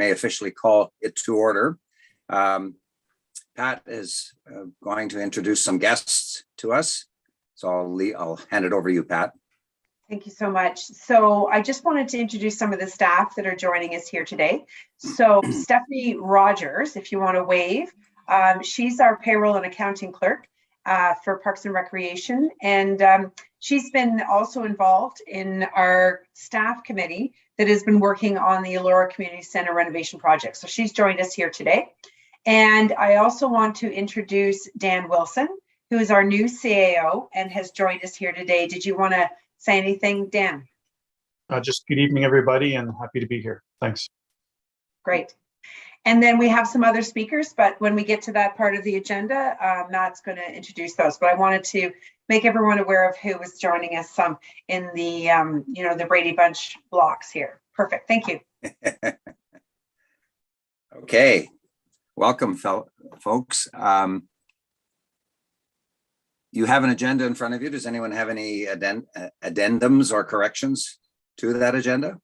may officially call it to order. Pat is going to introduce some guests to us. So I'll hand it over to you, Pat. Thank you so much. So I just wanted to introduce some of the staff that are joining us here today. So Stephanie Rogers, if you want to wave, she's our payroll and accounting clerk for Parks and Recreation. And she's been also involved in our staff committee that has been working on the Elora Community Center renovation project. So she's joined us here today. And I also want to introduce Dan Wilson, who is our new CAO and has joined us here today. Did you want to say anything, Dan? Just good evening, everybody, and happy to be here. Thanks. Great. And then we have some other speakers, but when we get to that part of the agenda, Matt's going to introduce those. But I wanted to make everyone aware of who was joining us in the, the Brady Bunch blocks here. Perfect. Thank you. Okay. Welcome, folks. You have an agenda in front of you. Does anyone have any addendums or corrections to that agenda?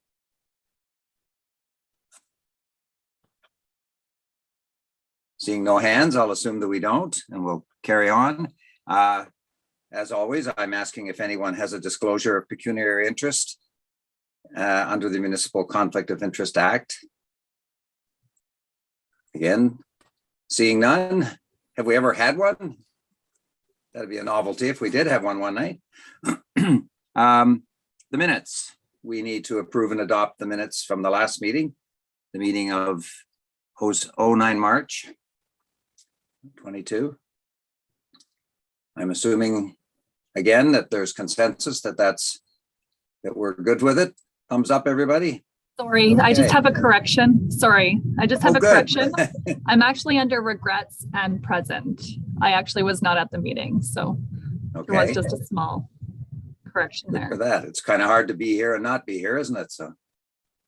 Seeing no hands, I'll assume that we don't, and we'll carry on. As always, I'm asking if anyone has a disclosure of pecuniary interest under the Municipal Conflict of Interest Act. Again, seeing none. Have we ever had one? That'd be a novelty if we did have one night. The minutes. We need to approve and adopt the minutes from the last meeting, the meeting of 09 March 22. I'm assuming again that there's consensus that we're good with it. Thumbs up, everybody. Sorry, okay. I just have a correction. Sorry, I just have a correction. I'm actually under regrets and present. I actually was not at the meeting, so there was just a small correction there. For that, it's kind of hard to be here and not be here, isn't it? So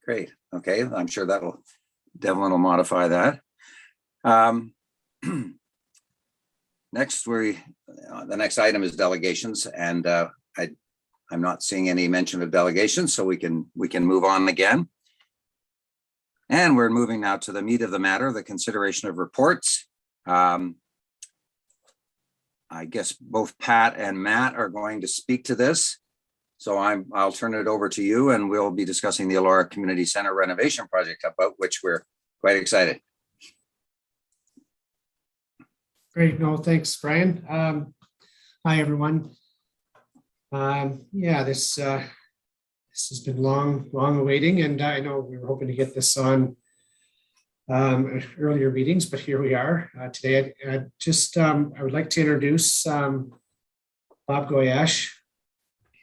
great. Okay, I'm sure Devlin will modify that. Next, the next item is delegations, and I'm not seeing any mention of delegations, so we can move on again. And we're moving now to the meat of the matter, the consideration of reports. I guess both Pat and Matt are going to speak to this. So I'll turn it over to you, and we'll be discussing the Elora Community Center renovation project, about which we're quite excited. Great. No, thanks, Brian. Hi, everyone. Yeah, this has been long awaiting, and I know we were hoping to get this on earlier meetings, but here we are today. I would like to introduce Bob Goyash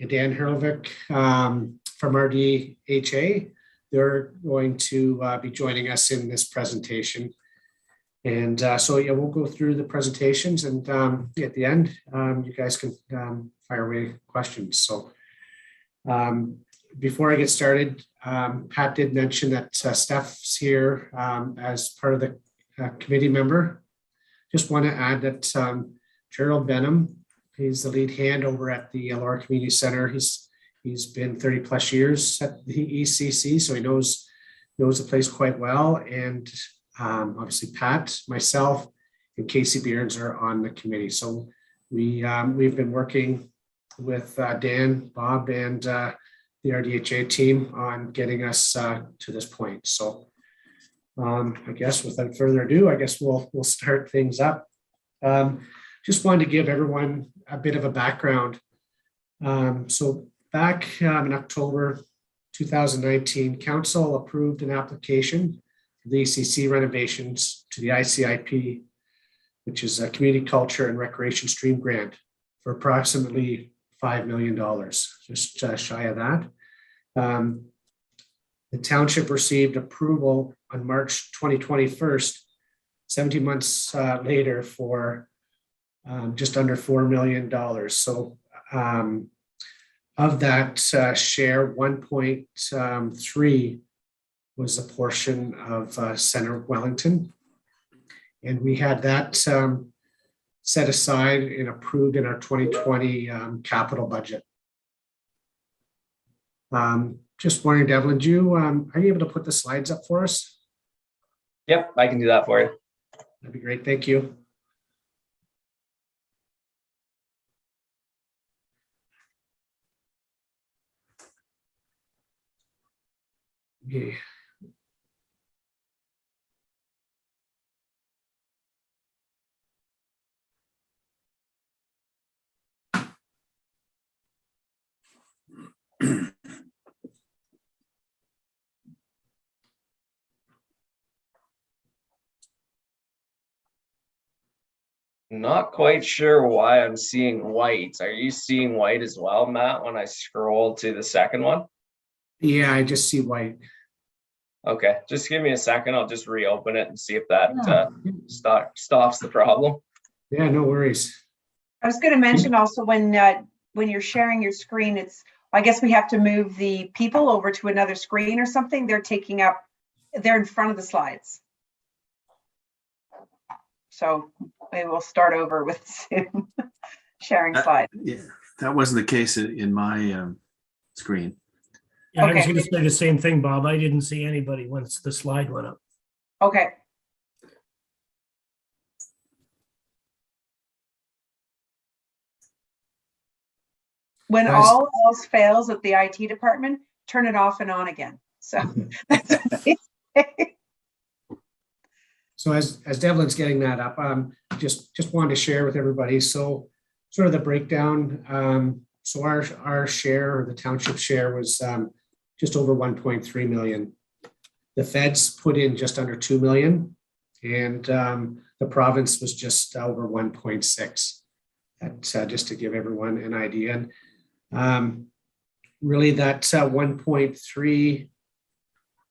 and Dan Hurlovic from our DHA. They're going to be joining us in this presentation. And so, yeah, we'll go through the presentations, and at the end, you guys can fire away questions. So before I get started, Pat did mention that Steph's here as part of the committee member. Just want to add that Gerald Benham, he's the lead hand over at the Elora Community Center. He's been 30 plus years at the ECC, so he knows the place quite well. And obviously Pat, myself, and Casey Beards are on the committee. So we've been working with Dan, Bob, and the RDHA team on getting us to this point. So I guess without further ado, I guess we'll start things up. Just wanted to give everyone a bit of a background. So back in October 2019, Council approved an application for the ECC renovations to the ICIP, which is a Community Culture and Recreation Stream Grant, for approximately $5 million, just shy of that. The township received approval on March 2021, 17 months later, for just under $4 million. So of that share, 1.3 was a portion of Center Wellington. And we had that set aside and approved in our 2020 capital budget. Just wondering, Devlin, are you able to put the slides up for us? Yep, I can do that for you. That'd be great. Thank you. Okay. Not quite sure why I'm seeing white. Are you seeing white as well, Matt, when I scroll to the second one? Yeah, I just see white. Okay, just give me a second. I'll just reopen it and see if that Yeah. stops the problem. Yeah, no worries. I was going to mention also when you're sharing your screen, I guess we have to move the people over to another screen or something. They're in front of the slides. So maybe we'll start over with Zoom sharing slides. Yeah, that wasn't the case in my screen. Yeah, I was Okay. going to say the same thing, Bob. I didn't see anybody once the slide went up. Okay. When all else fails at the IT department, turn it off and on again. So that's what they say. So as Devlin's getting that up, just wanted to share with everybody. So sort of the breakdown. So our share, or the township share, was just over 1.3 million. The feds put in just under 2 million, and the province was just over 1.6. That's just to give everyone an idea. And really, that 1.3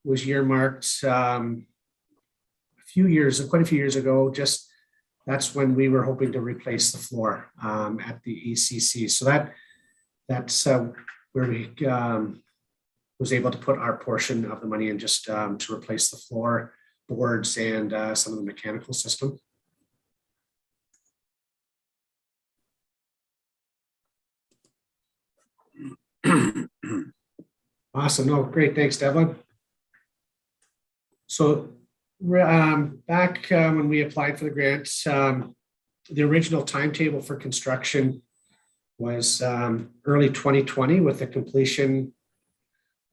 was earmarked quite a few years ago. Just that's when we were hoping to replace the floor at the ECC. So that's where we was able to put our portion of the money in, just to replace the floor boards and some of the mechanical system. Awesome. No, great. Thanks, Devlin. So back when we applied for the grant, the original timetable for construction was early 2020, with the completion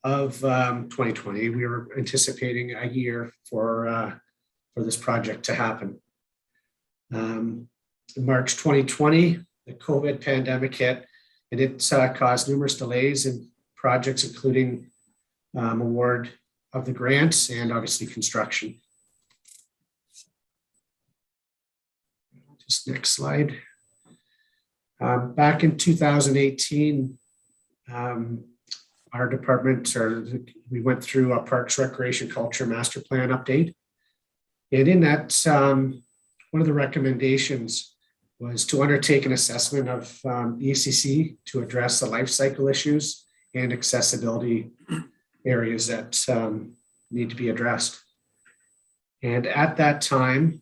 of 2020. We were anticipating a year for this project to happen. In March 2020, the COVID pandemic hit, and it caused numerous delays in projects, including award of the grants and obviously construction. Just next slide. Back in 2018, our department, we went through a Parks, Recreation, Culture Master Plan update. And in that, one of the recommendations was to undertake an assessment of ECC to address the life cycle issues and accessibility areas that need to be addressed. And at that time,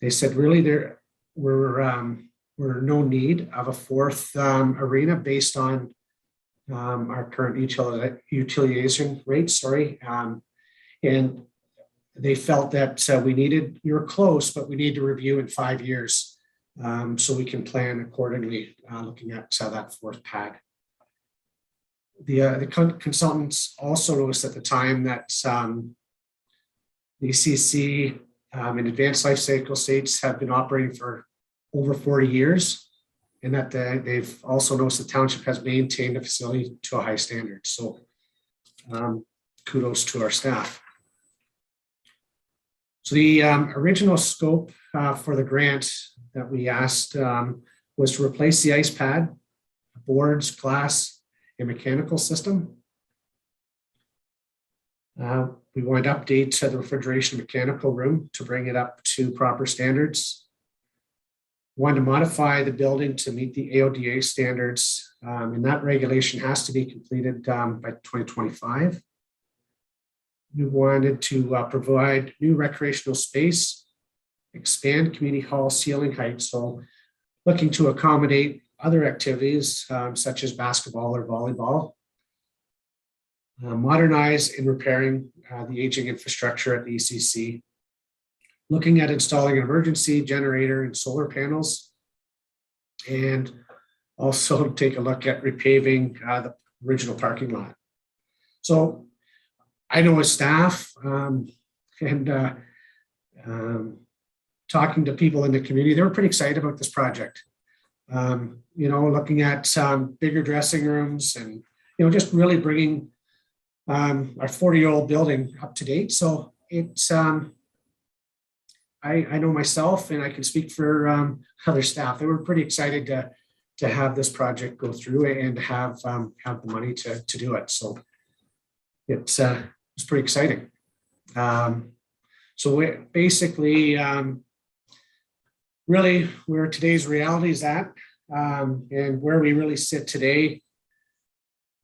they said really there were no need of a fourth arena based on our current utilization rates, and they felt that we were close, but we need to review in 5 years so we can plan accordingly, looking at that fourth pad. The consultants also noticed at the time that the ECC in advanced life cycle states have been operating for over 40 years, and that they've also noticed the township has maintained the facility to a high standard. So kudos to our staff. So the original scope for the grant that we asked was to replace the ice pad, boards, glass, and mechanical system. We wanted to update the refrigeration mechanical room to bring it up to proper standards. Wanted to modify the building to meet the AODA standards, and that regulation has to be completed by 2025. We wanted to provide new recreational space, expand community hall ceiling height, so looking to accommodate other activities such as basketball or volleyball. Modernize and repairing the aging infrastructure at the ECC, looking at installing an emergency generator and solar panels, and also take a look at repaving the original parking lot. So I know as staff and talking to people in the community, they were pretty excited about this project. Looking at bigger dressing rooms and, just really bringing our 40-year-old building up to date. So it's, I know myself, and I can speak for other staff, they were pretty excited to have this project go through and have the money to do it. So it's pretty exciting. So basically, really where today's reality is at, and where we really sit today,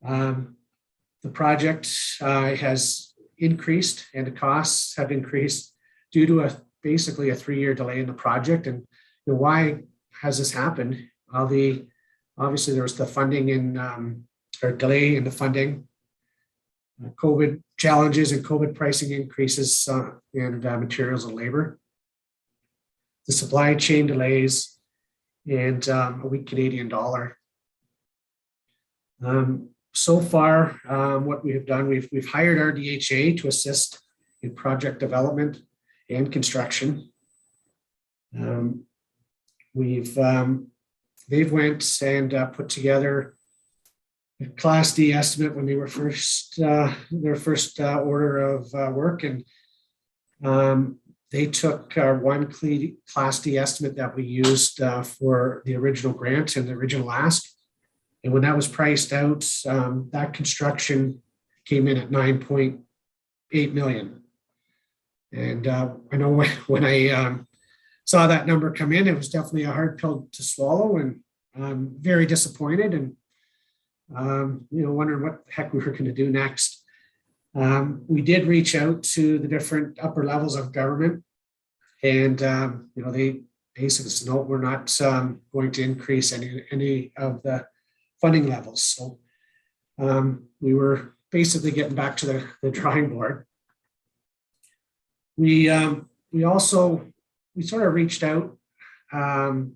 the project has increased and the costs have increased due to basically a 3-year delay in the project. And why has this happened? Obviously there was the funding or delay in the funding, COVID challenges and COVID pricing increases in materials and labor, the supply chain delays, and a weak Canadian dollar. So far, what we have done, we've hired our DHA to assist in project development and construction. They've went and put together a Class D estimate when they were their first order of work, and they took one Class D estimate that we used for the original grant and the original ask. And when that was priced out, that construction came in at $9.8 million. And I know when I saw that number come in, it was definitely a hard pill to swallow, and I'm very disappointed and wondering what the heck we were going to do next. We did reach out to the different upper levels of government, and they basically said, no, we're not going to increase any of the funding levels. So we were basically getting back to the drawing board. We sort of reached out and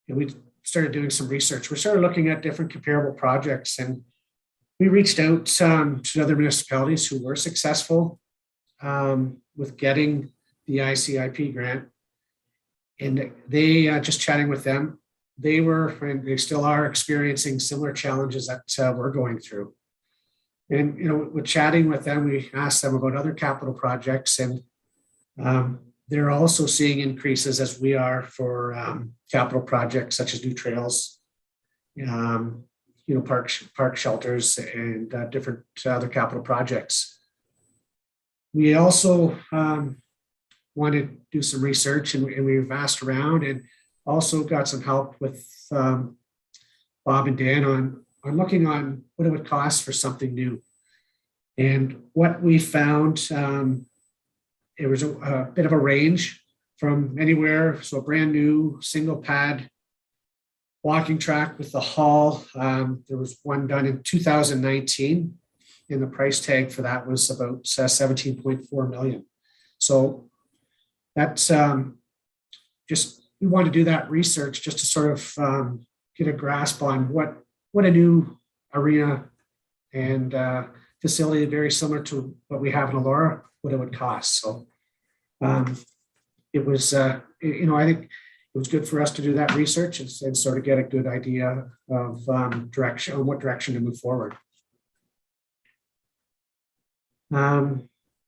we started doing some research. We started looking at different comparable projects, and we reached out to other municipalities who were successful with getting the ICIP grant. And they, just chatting with them, they were, and they still are, experiencing similar challenges that we're going through. And, with chatting with them, we asked them about other capital projects, and they're also seeing increases as we are for capital projects such as new trails, park shelters, and different other capital projects. We also wanted to do some research, and we've asked around and also got some help with Bob and Dan on looking on what it would cost for something new. And what we found, it was a bit of a range from anywhere. So a brand new single pad walking track with the hall. There was one done in 2019, and the price tag for that was about 17.4 million. So that's we want to do that research just to sort of get a grasp on what a new arena and facility very similar to what we have in Elora, what it would cost. So it was, I think it was good for us to do that research and sort of get a good idea of what direction to move forward.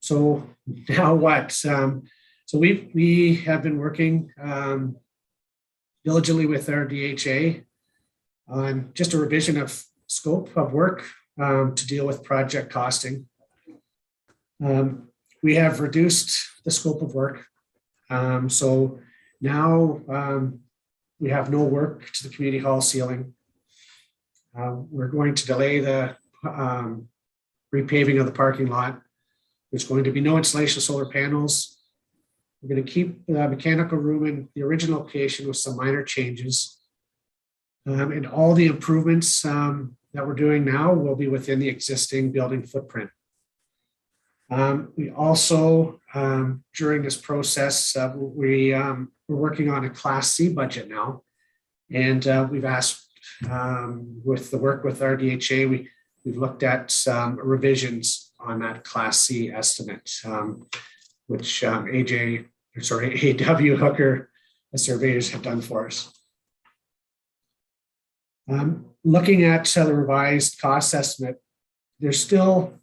So now what? So we have been working diligently with our DHA on just a revision of scope of work to deal with project costing. We have reduced the scope of work. So now we have no work to the community hall ceiling. We're going to delay the repaving of the parking lot. There's going to be no installation of solar panels. We're going to keep the mechanical room in the original location with some minor changes. And all the improvements that we're doing now will be within the existing building footprint. We also, during this process, we're working on a Class C budget now. And we've asked, with the work with RDHA, we've looked at some revisions on that Class C estimate, which AW Hooker surveyors have done for us. Looking at the revised cost estimate, there's still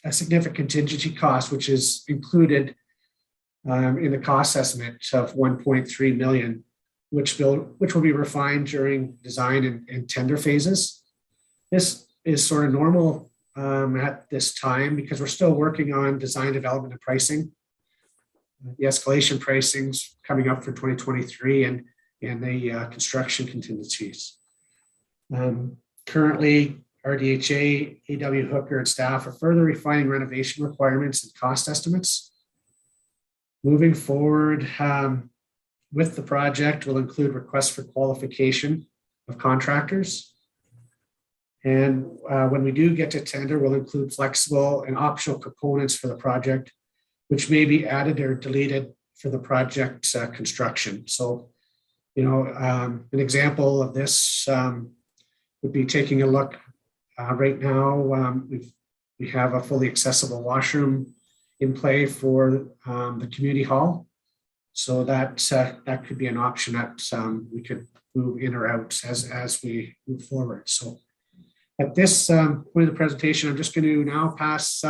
a significant contingency cost, which is included in the cost estimate of 1.3 million, which will be refined during design and tender phases. This is sort of normal at this time because we're still working on design development and pricing. The escalation pricing's coming up for 2023 and the construction contingencies. Currently, RDHA, AW Hooker, and staff are further refining renovation requirements and cost estimates. Moving forward with the project will include requests for qualification of contractors. And when we do get to tender, we'll include flexible and optional components for the project, which may be added or deleted for the project construction. So, an example of this would be taking a look. Right now, we have a fully accessible washroom in play for the community hall. So that could be an option that we could move in or out as we move forward. So at this point of the presentation, I'm just going to now pass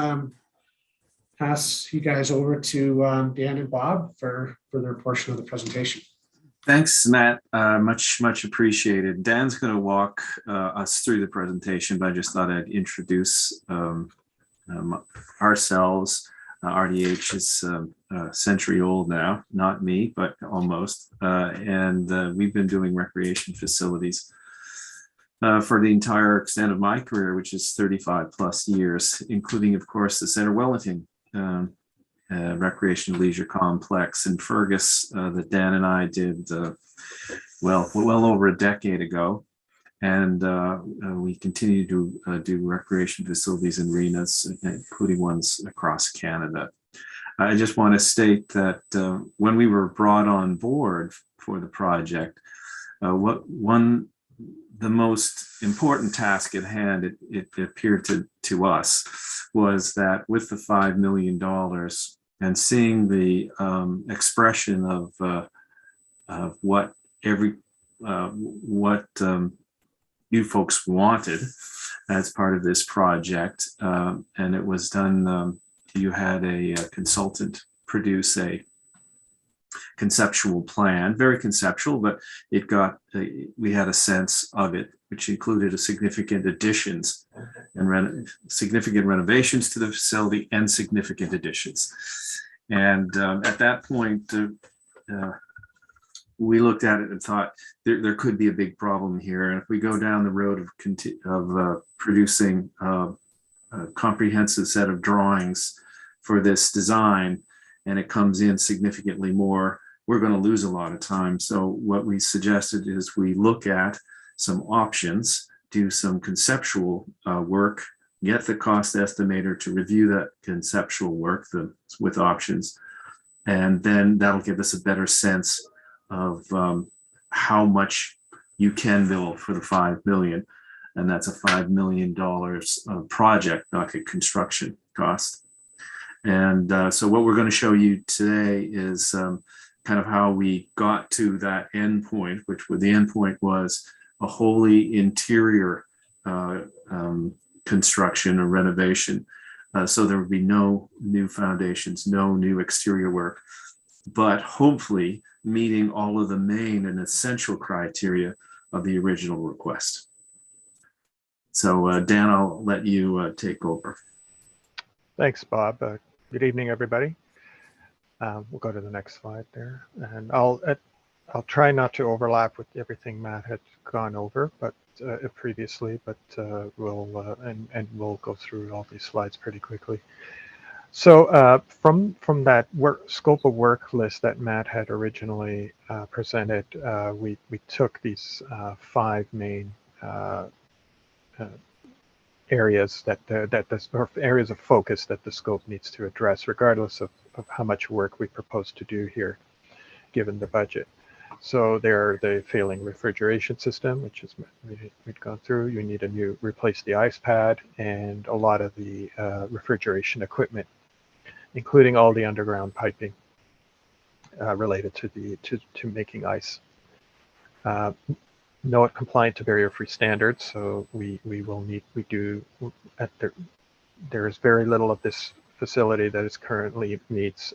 you guys over to Dan and Bob for their portion of the presentation. Thanks, Matt. Much appreciated. Dan's going to walk us through the presentation, but I just thought I'd introduce ourselves. RDH is a century old now, not me, but almost. And we've been doing recreation facilities for the entire extent of my career, which is 35 plus years, including, of course, the Center Wellington Recreation and Leisure Complex in Fergus that Dan and I did well over a decade ago. And we continue to do recreation facilities and arenas, including ones across Canada. I just want to state that when we were brought on board for the project, the most important task at hand, it appeared to us, was that with the $5 million and seeing the expression of what you folks wanted as part of this project, and it was done. You had a consultant produce a conceptual plan, very conceptual, but it got we had a sense of it, which included a significant additions and significant renovations to the facility and significant additions. And at that point, we looked at it and thought there could be a big problem here. And if we go down the road of producing a comprehensive set of drawings for this design, and it comes in significantly more, we're going to lose a lot of time. So what we suggested is we look at some options, do some conceptual work, get the cost estimator to review that conceptual work with options, and then that'll give us a better sense of how much you can bill for the $5 million. And that's a $5 million project, not a construction cost. And so what we're going to show you today is kind of how we got to that end point, the end point was a wholly interior construction or renovation. So there would be no new foundations, no new exterior work, but hopefully meeting all of the main and essential criteria of the original request. So Dan, I'll let you take over. Thanks, Bob. Good evening, everybody. We'll go to the next slide there, and I'll try not to overlap with everything Matt had gone over, but previously. But we'll go through all these slides pretty quickly. So from that scope of work list that Matt had originally presented, we took these 5 main areas or areas of focus that the scope needs to address, regardless of how much work we propose to do here, given the budget. So there are the failing refrigeration system, which is we've gone through. You need replace the ice pad and a lot of the refrigeration equipment, including all the underground piping related to making ice. NOAA compliant to barrier-free standards. So there is very little of this facility that is currently meets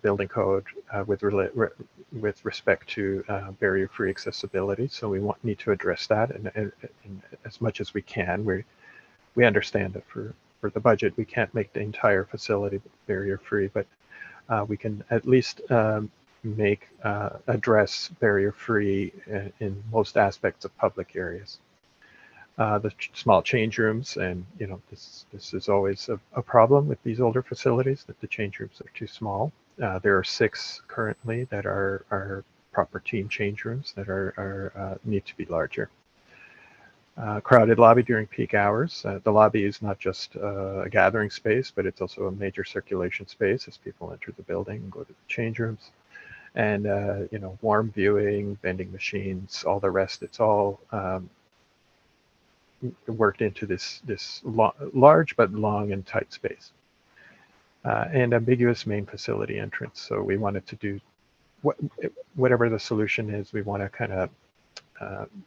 building code with respect to barrier-free accessibility. So we need to address that, and as much as we can. We understand that for the budget, we can't make the entire facility barrier-free, but we can at least address barrier-free in most aspects of public areas. The small change rooms, and this is always a problem with these older facilities, that the change rooms are too small. There are 6 currently that are proper team change rooms that need to be larger. Crowded lobby during peak hours. The lobby is not just a gathering space, but it's also a major circulation space as people enter the building and go to the change rooms. And warm viewing, vending machines, all the rest. It's all worked into this large but long and tight space. And ambiguous main facility entrance. So we wanted to do whatever the solution is. We want to kind of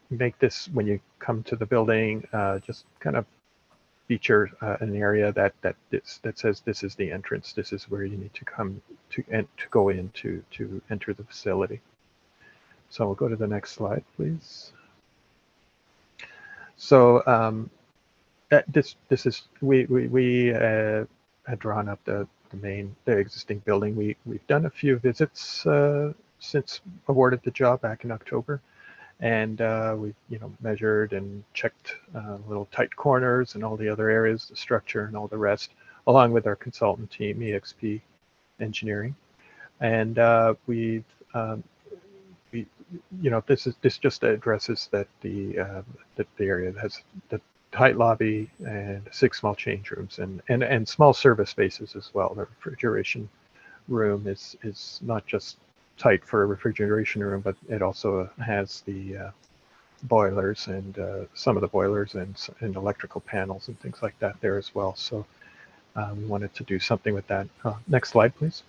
make this, when you come to the building, just kind of feature an area that says this is the entrance. This is where you need to come to go in to enter the facility. So we'll go to the next slide, please. So this is we had drawn up the existing building. We've done a few visits since awarded the job back in October. And we've measured and checked little tight corners and all the other areas, the structure and all the rest, along with our consultant team, EXP Engineering. And this just addresses that the area has the tight lobby and 6 small change rooms and small service spaces as well. The refrigeration room is not just tight for a refrigeration room, but it also has the boilers and some of the boilers and electrical panels and things like that there as well. So we wanted to do something with that. Next slide, please.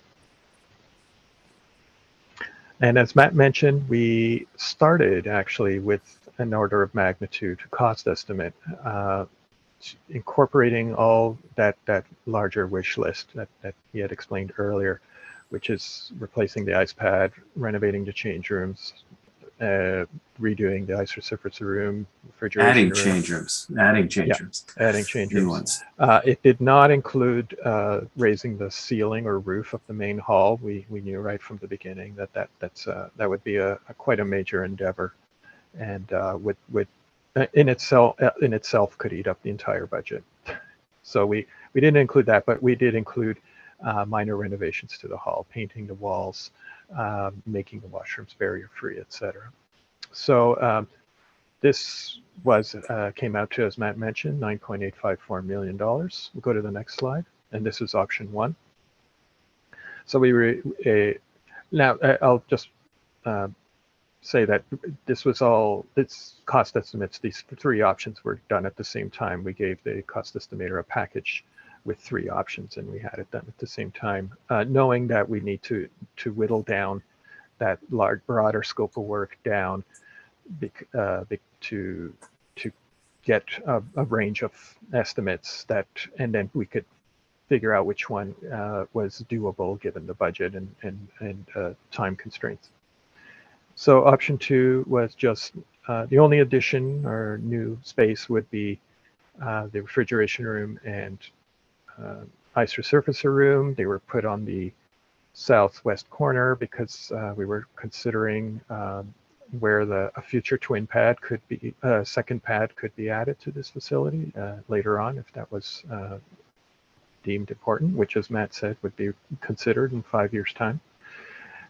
And as Matt mentioned, we started actually with an order of magnitude cost estimate, incorporating all that larger wish list that he had explained earlier, which is replacing the ice pad, renovating the change rooms, redoing the ice resurfacer room, refrigeration Adding room. change rooms. Adding change rooms. Adding change New rooms. ones. It did not include raising the ceiling or roof of the main hall. We knew right from the beginning that would be quite a major endeavor, and would in itself could eat up the entire budget. So we didn't include that, but we did include minor renovations to the hall, painting the walls, making the washrooms barrier-free, etc. So this came out to, as Matt mentioned, $9.854 million. We'll go to the next slide, and this is option 1. So now I'll just say that this cost estimates, these 3 options were done at the same time. We gave the cost estimator a package with 3 options, and we had it done at the same time, knowing that we need to whittle down that broader scope of work down to get a range of estimates and then we could figure out which one was doable given the budget and time constraints. So option 2 was just the only addition or new space would be the refrigeration room and ice resurfacer room. They were put on the southwest corner because we were considering where a future twin pad could be, second pad could be added to this facility later on if that was deemed important, which, as Matt said, would be considered in 5 years' time.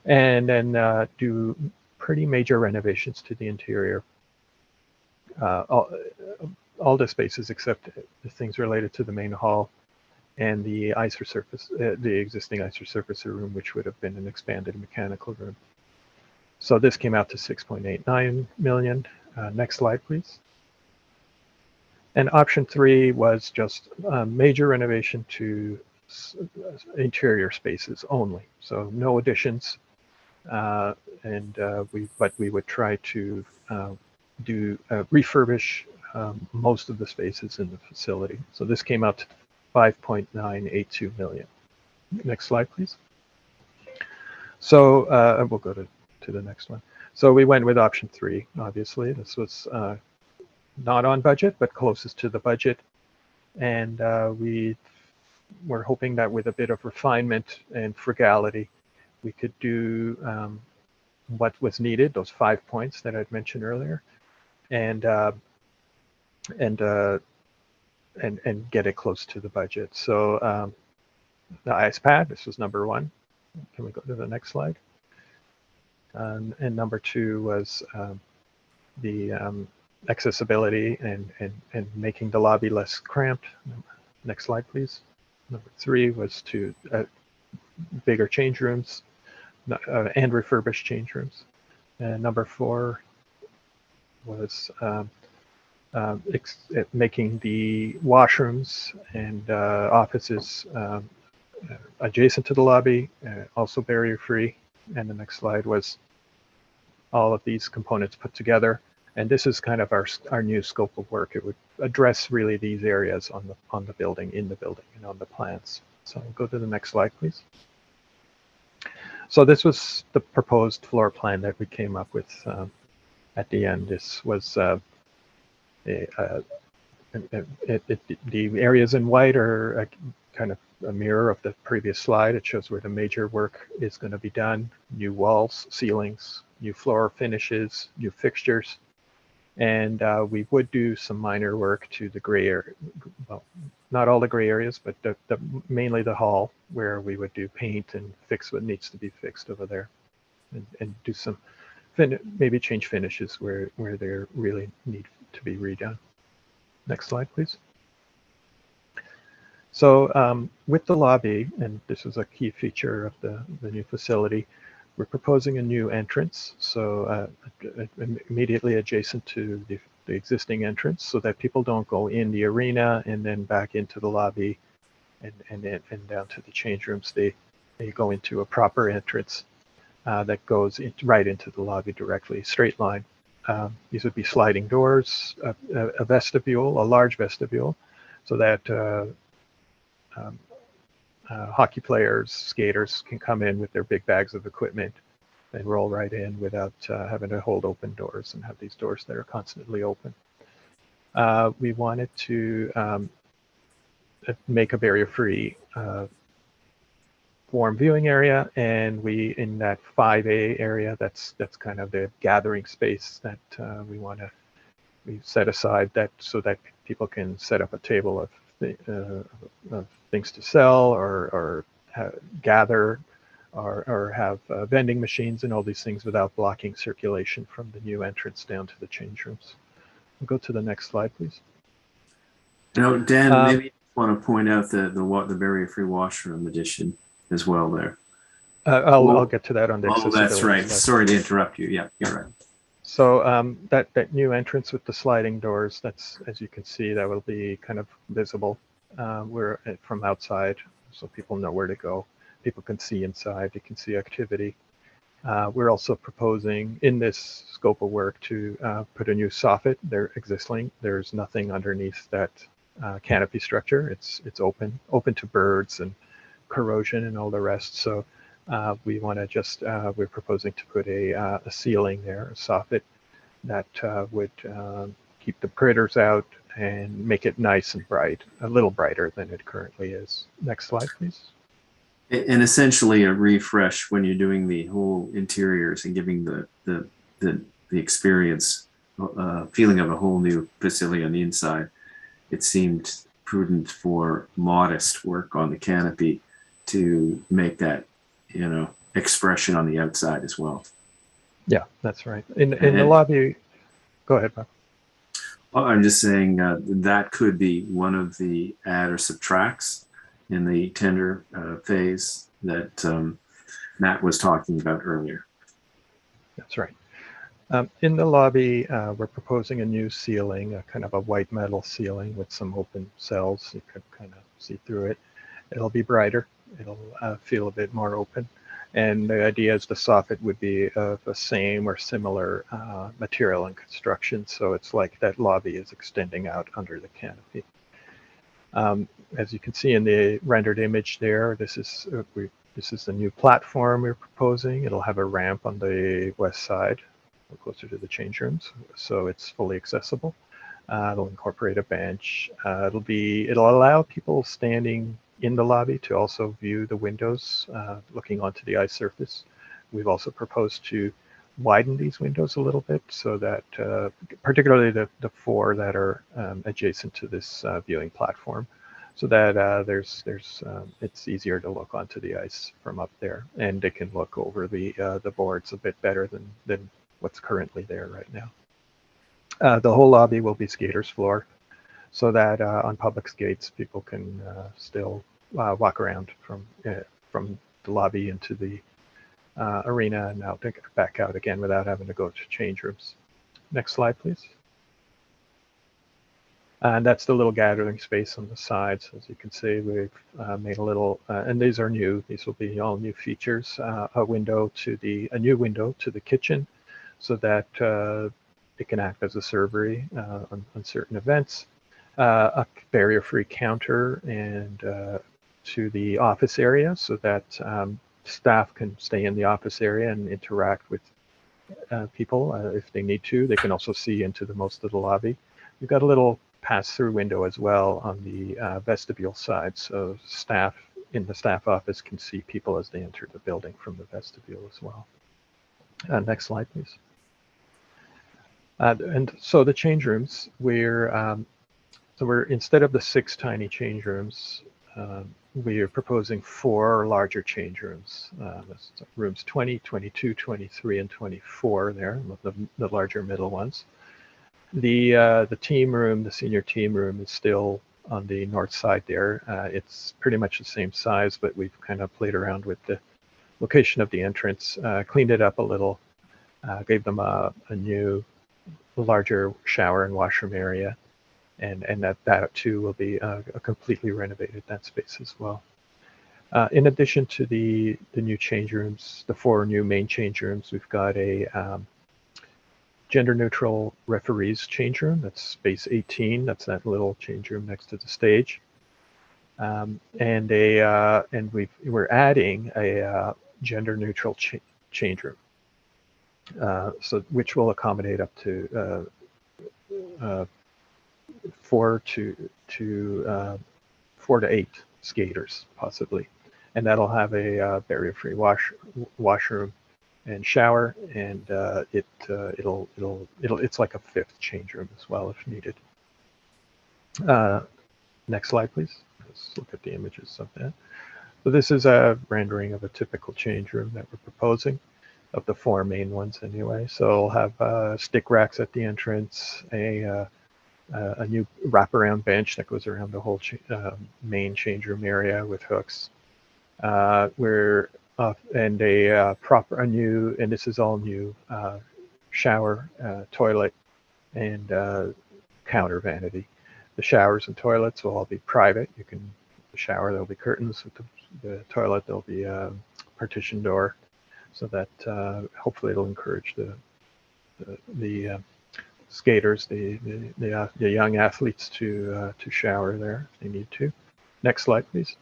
And then do pretty major renovations to the interior. all the spaces except the things related to the main hall and the ice surface, the existing ice surfacer room, which would have been an expanded mechanical room. So this came out to 6.89 million. Next slide, please. And option 3 was just major renovation to interior spaces only. So no additions. But we would try to refurbish most of the spaces in the facility. So this came out to 5.982 million. Next slide, please. So we'll go to the next one. So we went with option 3, obviously. This was not on budget, but closest to the budget. And we were hoping that with a bit of refinement and frugality, we could do what was needed, those 5 points that I'd mentioned earlier, and get it close to the budget. So the ice pad, this was number 1. Can we go to the next slide? And number 2 was the accessibility and making the lobby less cramped. Next slide, please. Number 3 was to bigger change rooms and refurbished change rooms. And number 4 was making the washrooms and offices adjacent to the lobby, also barrier-free. And the next slide was all of these components put together. And this is kind of our new scope of work. It would address really these areas on the building, in the building, and on the plans. So we'll go to the next slide, please. So this was the proposed floor plan that we came up with at the end. This was the areas in white are kind of a mirror of the previous slide. It shows where the major work is going to be done: new walls, ceilings, new floor finishes, new fixtures. And we would do some minor work to the gray area. Well, not all the gray areas, but mainly the hall, where we would do paint and fix what needs to be fixed over there, and do some maybe change finishes where they really need to be redone. Next slide, please. So with the lobby, and this is a key feature of the new facility, we're proposing a new entrance, so immediately adjacent to the existing entrance, so that people don't go in the arena and then back into the lobby and down to the change rooms. They go into a proper entrance that goes right into the lobby directly, straight line. These would be sliding doors, a vestibule, a large vestibule, so that hockey players, skaters can come in with their big bags of equipment and roll right in without having to hold open doors and have these doors that are constantly open. We wanted to make a barrier-free warm viewing area, and we, in that 5A area, that's kind of the gathering space that we set aside, that so that people can set up a table of things to sell or gather or have vending machines and all these things without blocking circulation from the new entrance down to the change rooms. We'll go to the next slide, please. Now, Dan, maybe you want to point out the barrier-free washroom addition as well there. I'll get to that on the accessibility. Oh, that's right. Sorry to interrupt you. Yeah, you're right. So that new entrance with the sliding doors, that's, as you can see, that will be kind of visible from outside, so people know where to go. People can see inside, they can see activity. We're also proposing in this scope of work to put a new soffit. There existing. There's nothing underneath that canopy structure. It's open to birds and corrosion and all the rest. So we want to just we're proposing to put a ceiling there, a soffit that would keep the critters out and make it nice and bright, a little brighter than it currently is. Next slide, please. And essentially a refresh when you're doing the whole interiors and giving the experience, feeling of a whole new facility on the inside. It seemed prudent for modest work on the canopy to make that, expression on the outside as well. Yeah, that's right. In the lobby, go ahead, Bob. I'm just saying that could be one of the add or subtracts in the tender phase that Matt was talking about earlier. That's right. In the lobby, we're proposing a new ceiling, a kind of a white metal ceiling with some open cells. You could kind of see through it. It'll be brighter. It'll feel a bit more open. And the idea is the soffit would be of the same or similar material and construction. So it's like that lobby is extending out under the canopy. As you can see in the rendered image there, this is the new platform we're proposing. It'll have a ramp on the west side, closer to the change rooms, so it's fully accessible. It'll incorporate a bench. It'll allow people standing in the lobby to also view the windows looking onto the ice surface. We've also proposed to widen these windows a little bit so that particularly the four that are adjacent to this viewing platform, so that it's easier to look onto the ice from up there, and they can look over the boards a bit better than what's currently there right now. The whole lobby will be skaters floor, so that on public skates people can still walk around from the lobby into the arena and out back out again without having to go to change rooms. Next slide, please. And that's the little gathering space on the sides. As you can see, we've made a little, and these are new. These will be all new features. A new window to the kitchen, so that it can act as a servery on certain events. A barrier-free counter and to the office area, so that staff can stay in the office area and interact with people if they need to. They can also see into most of the lobby. We've got a little pass-through window as well on the vestibule side, so staff in the staff office can see people as they enter the building from the vestibule as well. Next slide, please. And so the change rooms, we're instead of the 6 tiny change rooms, we are proposing 4 larger change rooms. Rooms 20, 22, 23, and 24 there, the larger middle ones. The team room, the senior team room, is still on the north side there. It's pretty much the same size, but we've kind of played around with the location of the entrance, cleaned it up a little, gave them a new, larger shower and washroom area, and that too will be completely renovated, that space as well. In addition to the new change rooms, the 4 new main change rooms, we've got a gender-neutral referees change room. That's space 18. That's that little change room next to the stage. And we're adding a gender-neutral change room, so which will accommodate up to 4 to 8 skaters possibly, and that'll have a barrier-free washroom and shower, and it's like a 5th change room as well if needed. Next slide, please. Let's look at the images of that. So this is a rendering of a typical change room that we're proposing, of the 4 main ones anyway. So we'll have stick racks at the entrance, a new wraparound bench that goes around the whole main change room area with hooks. And this is all new shower, toilet, and counter vanity. The showers and toilets will all be private. The shower, there'll be curtains. With the toilet, there'll be a partition door, so that hopefully it'll encourage the skaters, the young athletes to shower there if they need to. Next slide, please.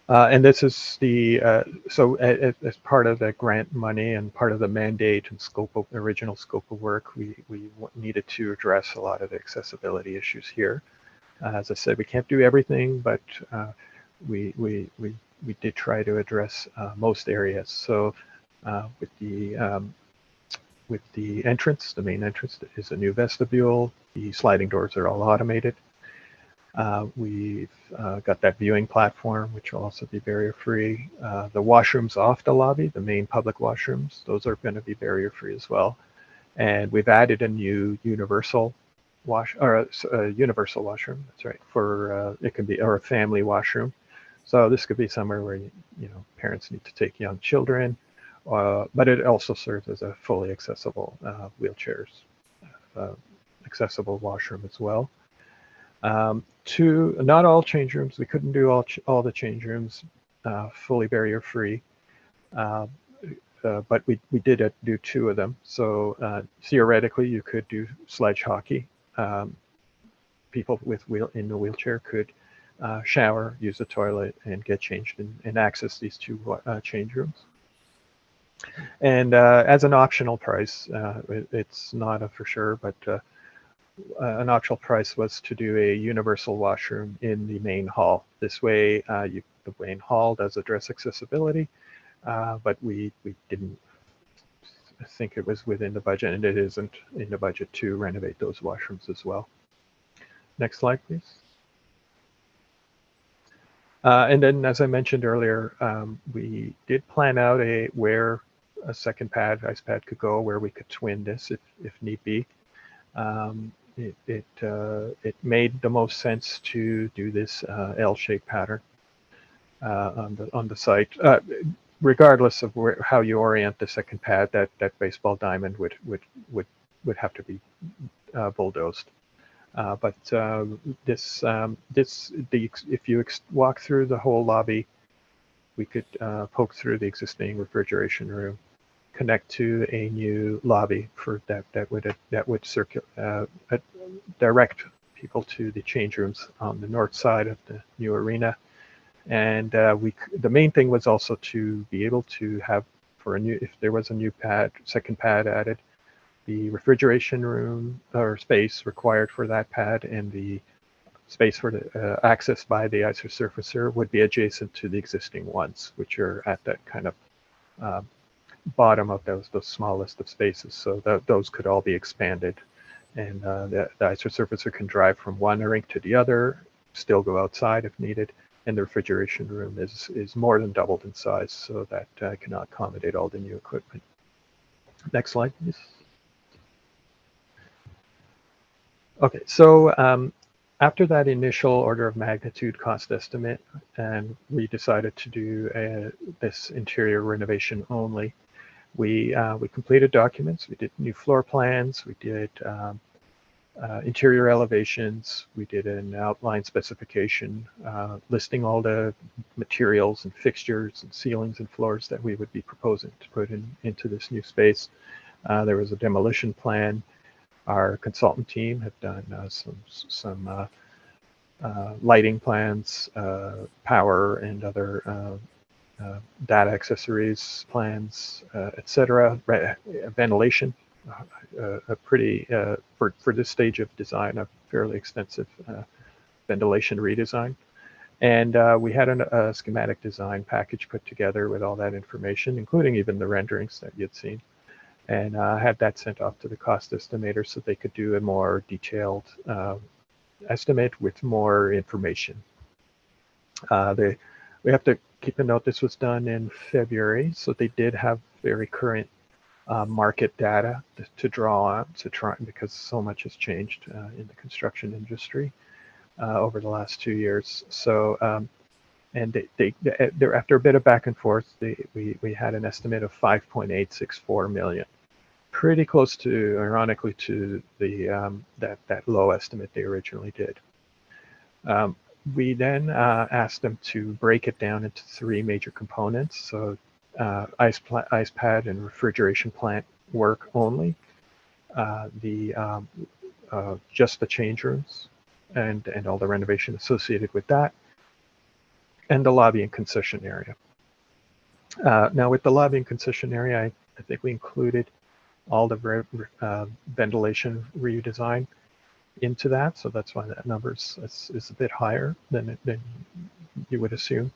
And this is so as part of the grant money and part of the mandate and original scope of work, we needed to address a lot of the accessibility issues here. As I said, we can't do everything, but we did try to address most areas. So with the entrance, the main entrance is a new vestibule. The sliding doors are all automated. We've got that viewing platform, which will also be barrier-free. The washrooms off the lobby, the main public washrooms, those are going to be barrier-free as well. And we've added a new universal universal washroom. That's right. For it can be, or a family washroom. So this could be somewhere where parents need to take young children, but it also serves as a fully accessible wheelchairs accessible washroom as well. Not all change rooms. We couldn't do all the change rooms fully barrier free. But we did do 2 of them. So theoretically, you could do sledge hockey. People in the wheelchair could shower, use the toilet, and get changed and access these 2 change rooms. And as an optional price, it's not a for sure, but an optional price was to do a universal washroom in the main hall. This way, the main hall does address accessibility. But we didn't think it was within the budget, and it isn't in the budget to renovate those washrooms as well. Next slide, please. And then, as I mentioned earlier, we did plan out where a second ice pad could go, where we could twin this if need be. It made the most sense to do this L-shaped pattern on the site. Regardless of how you orient the second pad, that baseball diamond would have to be bulldozed. But if you walk through the whole lobby, we could poke through the existing refrigeration room, connect to a new lobby for that would direct people to the change rooms on the north side of the new arena. And the main thing was also to be able to have if there was a new second pad added, the refrigeration room or space required for that pad and the space for the access by the isosurfacer would be adjacent to the existing ones, which are at that kind of bottom of those smallest of spaces. So those could all be expanded, and the isosurfacer can drive from one rink to the other, still go outside if needed. And the refrigeration room is more than doubled in size, so that can accommodate all the new equipment. Next slide, please. Okay, so after that initial order of magnitude cost estimate, and we decided to do this interior renovation only, we completed documents. We did new floor plans. We did interior elevations. We did an outline specification listing all the materials and fixtures and ceilings and floors that we would be proposing to put into this new space. There was a demolition plan. Our consultant team had done some lighting plans, power and other data accessories plans, etc. Ventilation. A pretty for this stage of design, a fairly extensive ventilation redesign, and we had a schematic design package put together with all that information, including even the renderings that you'd seen, and had that sent off to the cost estimator so they could do a more detailed estimate with more information. We have to keep a note this was done in February, so they did have very current market data to draw on because so much has changed in the construction industry over the last 2 years. So, and they're after a bit of back and forth, we had an estimate of 5.864 million, pretty close to, ironically, to the that low estimate they originally did. We then asked them to break it down into 3 major components. So ice pad and refrigeration plant work only, just the change rooms and all the renovation associated with that, and the lobby and concession area. Now with the lobby and concession area, I think we included all the ventilation redesign into that, so that's why that number is a bit higher than you would assume.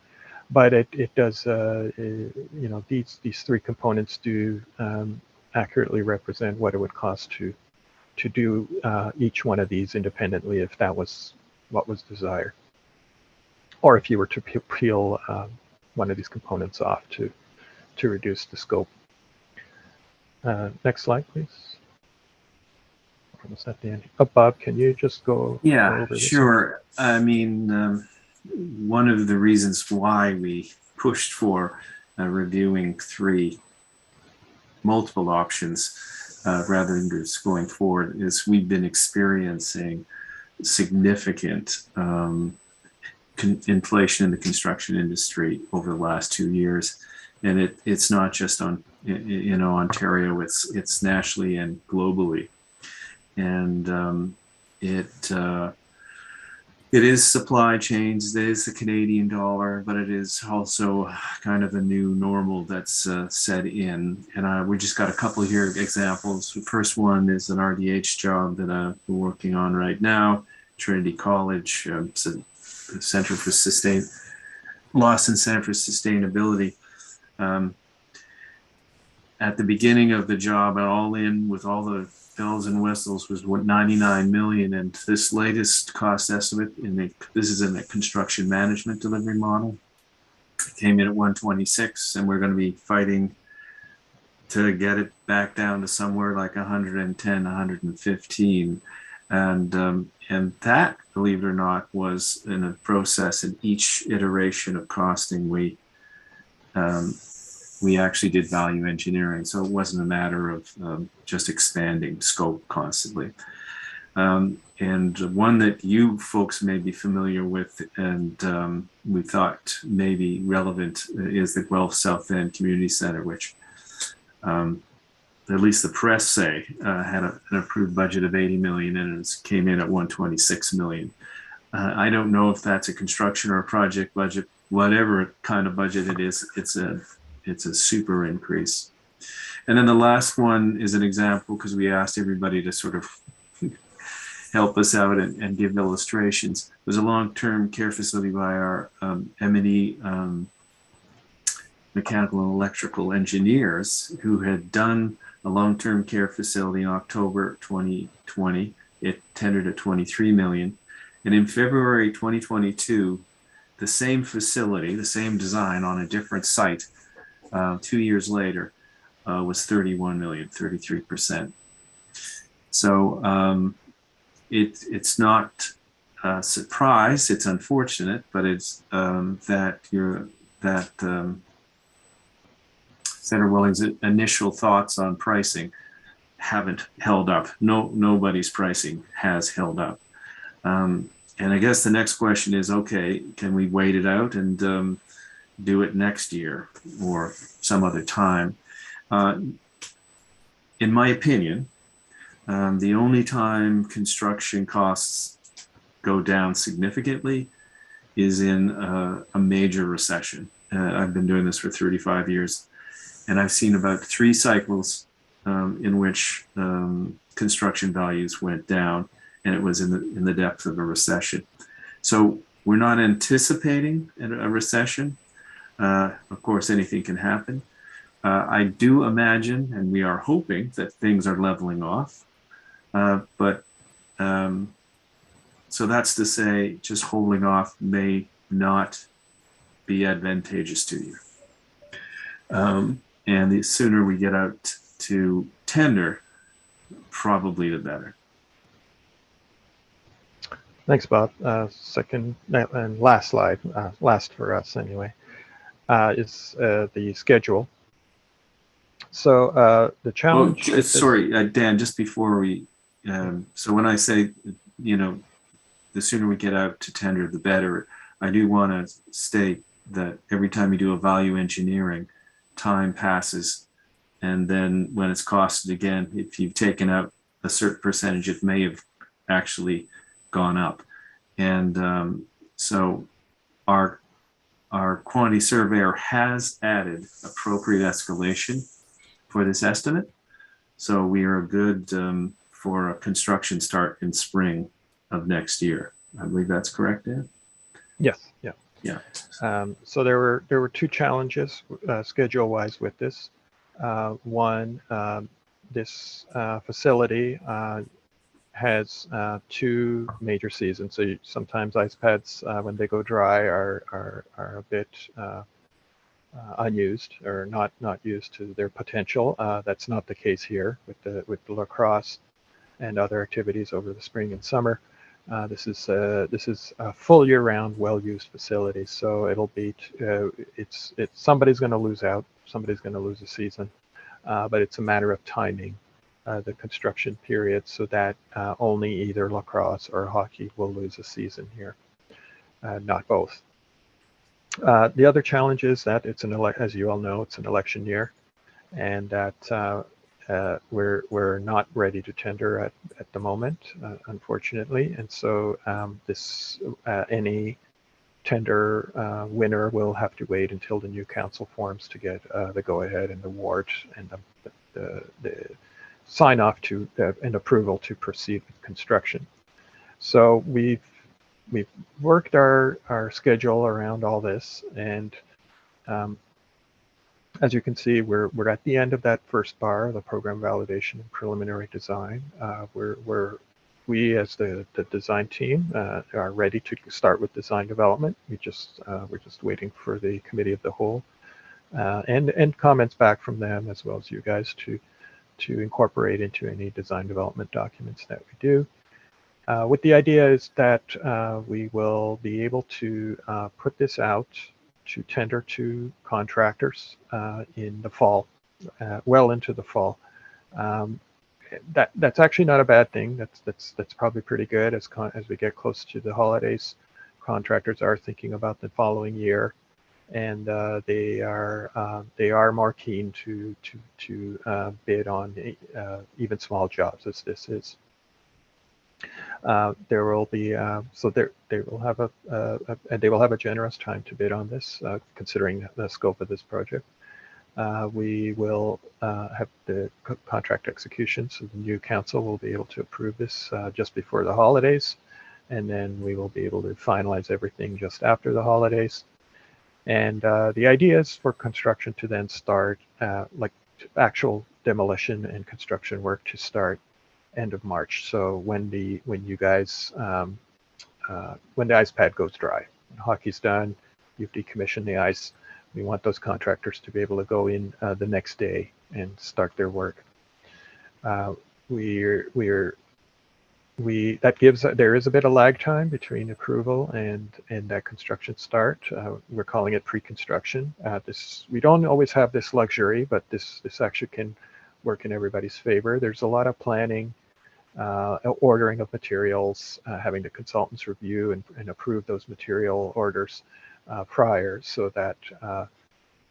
But it does, you know, these 3 components do accurately represent what it would cost to do each one of these independently if that was what was desired, or if you were to peel one of these components off to reduce the scope. Next slide, please. almost at the end. Oh, Bob, can you just go Yeah, over this? sure. I mean, one of the reasons why we pushed for reviewing multiple options rather than just going forward is we've been experiencing significant inflation in the construction industry over the last 2 years. And it's not just on, Ontario, it's nationally and globally. And it is supply chains, it is the Canadian dollar, but it is also kind of a new normal that's set in. And we just got a couple here examples. The first one is an RDH job that I'm working on right now, Trinity College, Center for Lawson Center for Sustainability. At the beginning of the job, and all in with all the bells and whistles, was what, 99 million, and this latest cost estimate this is in the construction management delivery model, came in at 126, and we're going to be fighting to get it back down to somewhere like 110, 115, and that, believe it or not, was in a process. In each iteration of costing, we actually did value engineering, so it wasn't a matter of just expanding scope constantly. And one that you folks may be familiar with, and we thought may be relevant, is the Guelph South End Community Center, which at least the press say had an approved budget of 80 million, and it came in at 126 million. I don't know if that's a construction or a project budget. Whatever kind of budget it is, it's a super increase. And then the last one is an example, because we asked everybody to sort of help us out and give illustrations. It was a long-term care facility by our M&E mechanical and electrical engineers, who had done a long-term care facility in October 2020. It tendered at 23 million. And in February 2022, the same facility, the same design on a different site, 2 years later, was 31 million, 33%. So it's not a surprise, it's unfortunate, but it's that Senator Willing's initial thoughts on pricing haven't held up. Nobody's pricing has held up. And I guess the next question is, okay, can we wait it out and do it next year or some other time? In my opinion, the only time construction costs go down significantly is in a major recession. I've been doing this for 35 years, and I've seen about 3 cycles in which construction values went down, and it was in the depth of a recession. So we're not anticipating a recession. Of course, anything can happen. I do imagine, and we are hoping, that things are leveling off. So that's to say, just holding off may not be advantageous to you. And the sooner we get out to tender, probably the better. Thanks, Bob. Second and last slide, last for us anyway, is the schedule. So the challenge. Oh, sorry, Dan, just before we, so when I say, the sooner we get out to tender, the better, I do want to state that every time you do a value engineering, time passes. And then when it's costed again, if you've taken out a certain percentage, it may have actually gone up. And so our quantity surveyor has added appropriate escalation for this estimate. So we are good for a construction start in spring of next year. I believe that's correct, Dan? Yes, yeah. Yeah. So there were 2 challenges schedule-wise with this. One, this facility has 2 major seasons. So sometimes ice pads, when they go dry, are a bit unused or not used to their potential. That's not the case here with the lacrosse and other activities over the spring and summer. This is a full year-round, well-used facility, so it'll be it's somebody's going to lose out, somebody's going to lose a season, but it's a matter of timing the construction period so that only either lacrosse or hockey will lose a season here, not both. The other challenge is that it's as you all know, it's an election year, and that we're not ready to tender at the moment, unfortunately, and so any tender winner will have to wait until the new council forms to get the go-ahead and the award and the sign off to and approval to proceed with construction. So we've worked our schedule around all this, and as you can see, we're at the end of that first bar, the program validation and preliminary design. We as the design team are ready to start with design development. We're just waiting for the committee of the whole and comments back from them, as well as you guys, to incorporate into any design development documents that we do. With the idea is that we will be able to put this out to tender to contractors in the fall, well into the fall. That's actually not a bad thing. That's probably pretty good as we get close to the holidays. Contractors are thinking about the following year, and they are more keen to bid on even small jobs as this is. There will be they will have a generous time to bid on this, considering the scope of this project. We will have the contract execution, so the new council will be able to approve this just before the holidays, and then we will be able to finalize everything just after the holidays. And the idea is for construction to then start, like actual demolition and construction work to start end of March. So when the ice pad goes dry, when hockey's done, you've decommissioned the ice. We want those contractors to be able to go in the next day and start their work. There is a bit of lag time between approval and that construction start. We're calling it pre-construction. We don't always have this luxury, but this actually can work in everybody's favor. There's a lot of planning, ordering of materials, having the consultants review and approve those material orders prior, so that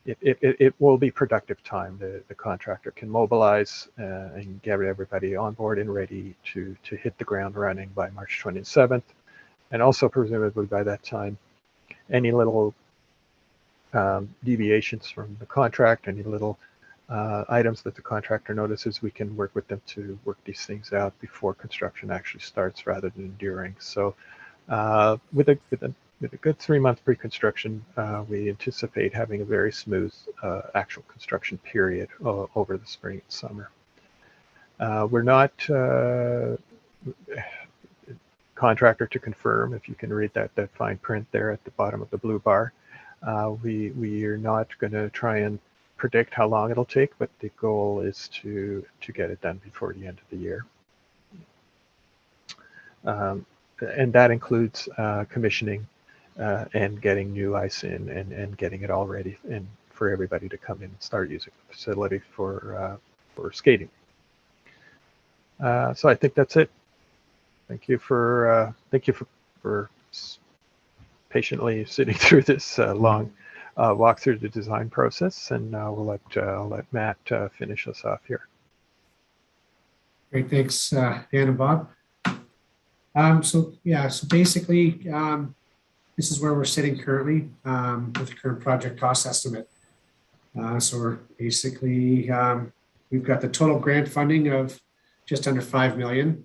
it will be productive time. The contractor can mobilize and get everybody on board and ready to hit the ground running by March 27th. And also presumably by that time, any little deviations from the contract, any little items that the contractor notices, we can work with them to work these things out before construction actually starts rather than during. So with a good 3-month pre-construction, we anticipate having a very smooth actual construction period over the spring and summer. We're not contractor to confirm, if you can read that fine print there at the bottom of the blue bar. We are not going to try and predict how long it'll take, but the goal is to get it done before the end of the year. And that includes commissioning and getting new ice in and getting it all ready and for everybody to come in and start using the facility for skating. So I think that's it. Thank you for patiently sitting through this long walk through the design process, and I'll let Matt finish us off here. Great, thanks, Dan and Bob. So basically, this is where we're sitting currently with the current project cost estimate. So we're basically, we've got the total grant funding of just under $5 million.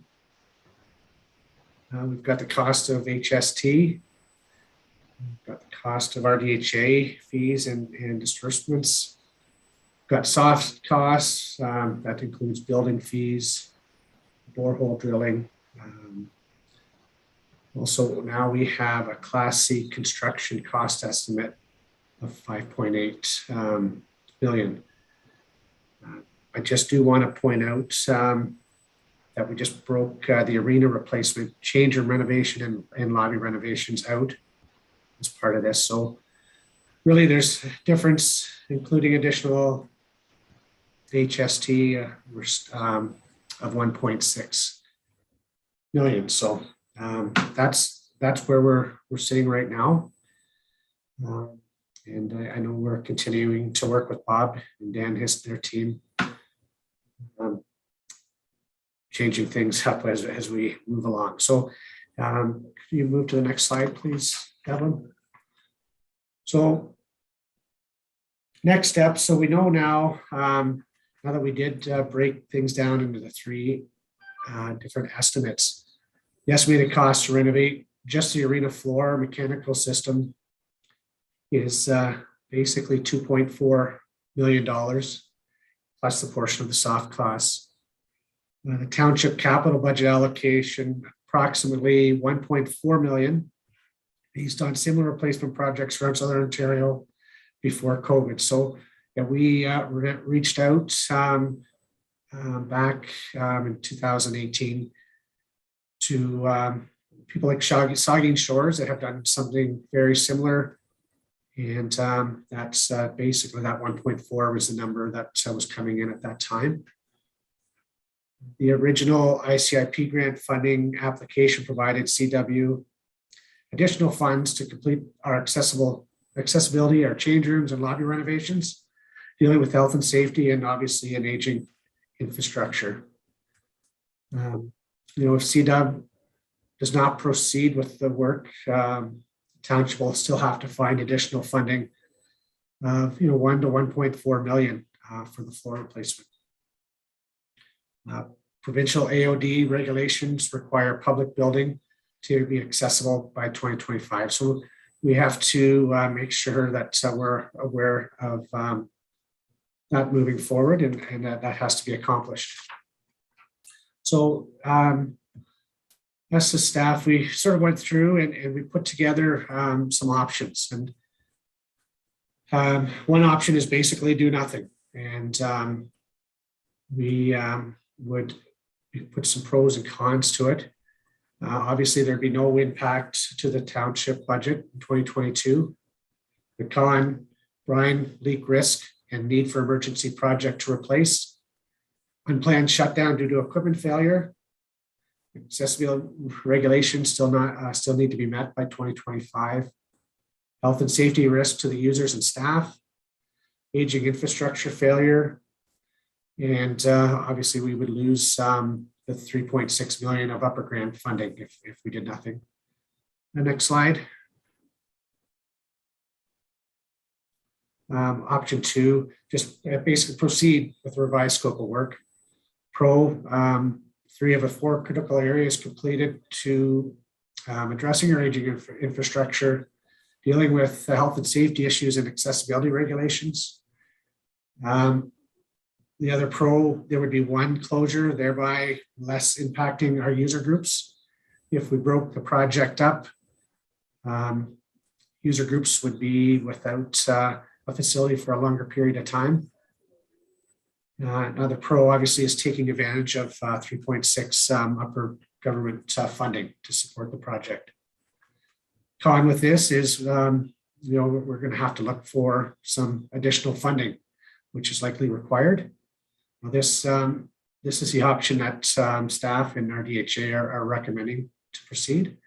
We've got the cost of HST. We've got the cost of RDHA fees and disbursements. We've got soft costs, that includes building fees, borehole drilling. Also, now we have a Class C construction cost estimate of $5.8 billion. I just do want to point out that we just broke the arena replacement, change and renovation and lobby renovations out as part of this. So really there's difference, including additional HST of 1.6 million. So that's where we're sitting right now. And I know we're continuing to work with Bob and Dan, their team, changing things up as we move along. So can you move to the next slide, please, Evan? So next step. So we know now, now that we did break things down into the three different estimates, the estimated cost to renovate just the arena floor mechanical system is basically $2.4 million plus the portion of the soft costs. The township capital budget allocation approximately 1.4 million based on similar replacement projects around Southern Ontario before COVID. So yeah, we reached out back in 2018 to people like Saugeen Shores that have done something very similar. And that's basically that 1.4 was the number that was coming in at that time. The original ICIP grant funding application provided CW additional funds to complete our accessibility, our change rooms and lobby renovations, dealing with health and safety and obviously an aging infrastructure. If CW does not proceed with the work, township will still have to find additional funding of 1 to 1.4 million for the floor replacement. Provincial AOD regulations require public building to be accessible by 2025. So we have to make sure that we're aware of that moving forward and that has to be accomplished. So as the staff, we sort of went through and we put together some options. And one option is basically do nothing. And we would put some pros and cons to it. Obviously, there'd be no impact to the township budget in 2022. The con, Brian, leak risk and need for emergency project to replace. Unplanned shutdown due to equipment failure. Accessibility regulations still need to be met by 2025. Health and safety risk to the users and staff. Aging infrastructure failure. And obviously we would lose the 3.6 million of upper grant funding if we did nothing. The next slide. Option 2, just basically proceed with the revised scope of work. Pro, 3 of the 4 critical areas completed to addressing our aging infrastructure, dealing with health and safety issues and accessibility regulations. The other pro, there would be 1 closure, thereby less impacting our user groups. If we broke the project up, user groups would be without a facility for a longer period of time. Another pro obviously is taking advantage of 3.6 upper government funding to support the project. Con with this is, we're going to have to look for some additional funding, which is likely required. Now this is the option that staff and our DHA are recommending to proceed.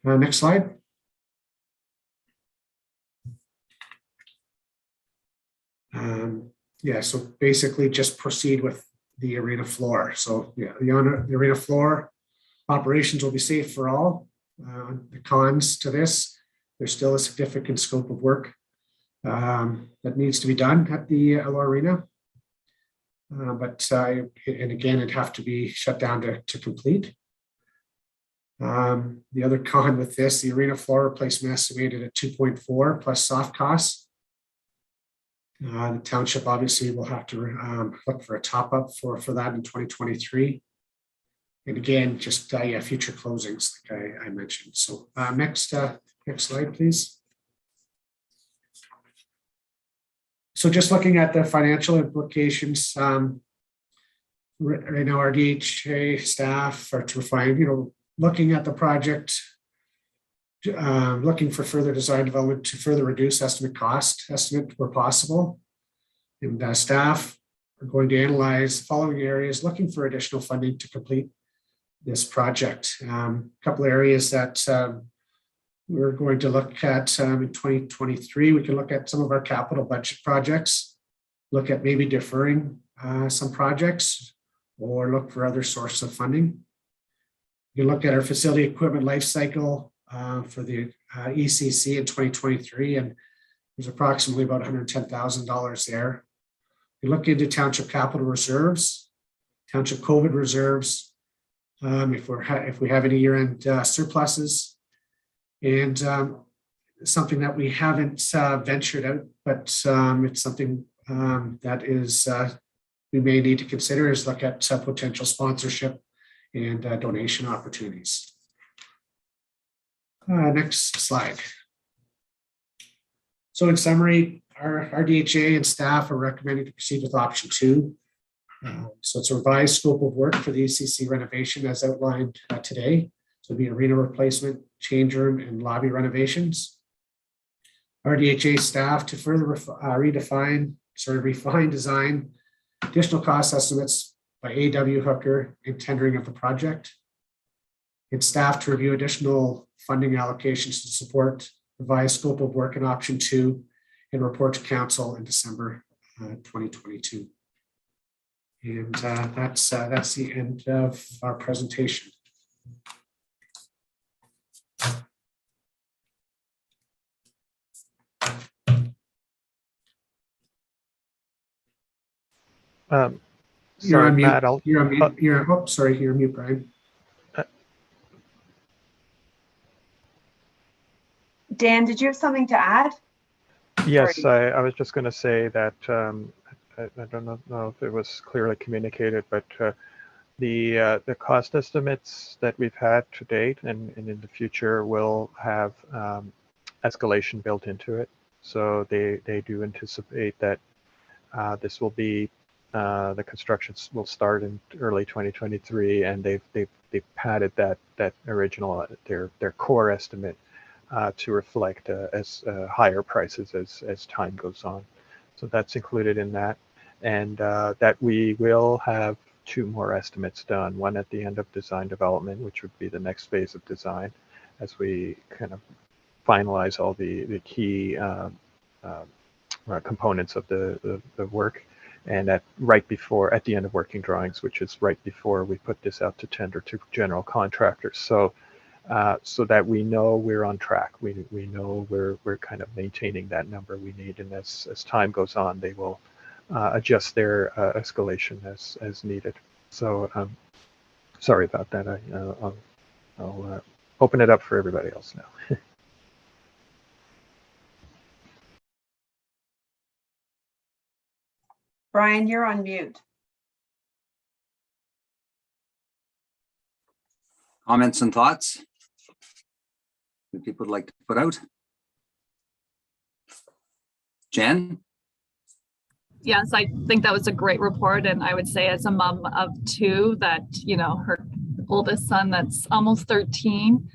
Next slide. So basically just proceed with the arena floor. So yeah, the arena floor operations will be safe for all. The cons to this, there's still a significant scope of work that needs to be done at the Elora Arena. And again, it'd have to be shut down to complete. The other con with this, the arena floor replacement estimated at 2.4 plus soft costs. The township obviously will have to look for a top up for that in 2023. And again, just future closings like I mentioned. So next slide, please. So just looking at the financial implications, Right now, our DHA staff are to refine, looking at the project, looking for further design development to further reduce estimate where possible. And staff are going to analyze the following areas, looking for additional funding to complete this project. A couple areas that we're going to look at in 2023, we can look at some of our capital budget projects, look at maybe deferring some projects, or look for other sources of funding. You can look at our facility equipment life cycle for the ECC in 2023, and there's approximately about $110,000 there. You look into township capital reserves, township COVID reserves, if we have any year-end surpluses, and something that we haven't ventured out, but it's something that is we may need to consider is look at potential sponsorship and donation opportunities. Next slide. So in summary, our DHA and staff are recommending to proceed with option 2. So it's a revised scope of work for the ECC renovation as outlined today. So it'll be arena replacement, change room, and lobby renovations. Our DHA staff to further refine design, additional cost estimates by AW Hooker and tendering of the project. And staff to review additional funding allocations to support revised scope of work in option 2 and report to council in December 2022. And that's the end of our presentation. Sorry, Matt, you're on mute. Sorry, you're on mute, Brian. Dan, did you have something to add? Yes, I was just going to say that I don't know if it was clearly communicated, but the cost estimates that we've had to date and in the future will have escalation built into it. So they do anticipate that this will be the construction will start in early 2023, and they've padded that original their core estimate to reflect as higher prices as time goes on. So that's included in that, and that we will have 2 more estimates done, one at the end of design development, which would be the next phase of design, as we kind of finalize all the key components of the work, and at the end of working drawings, which is right before we put this out to tender to general contractors. So that we know we're on track. We know we're kind of maintaining that number we need, and as time goes on, they will adjust their escalation as needed. So sorry about that. I'll open it up for everybody else now. Brian, you're on mute. Comments and thoughts that people would like to put out? Jen? Yes, I think that was a great report. And I would say as a mom of 2 that, her oldest son that's almost 13,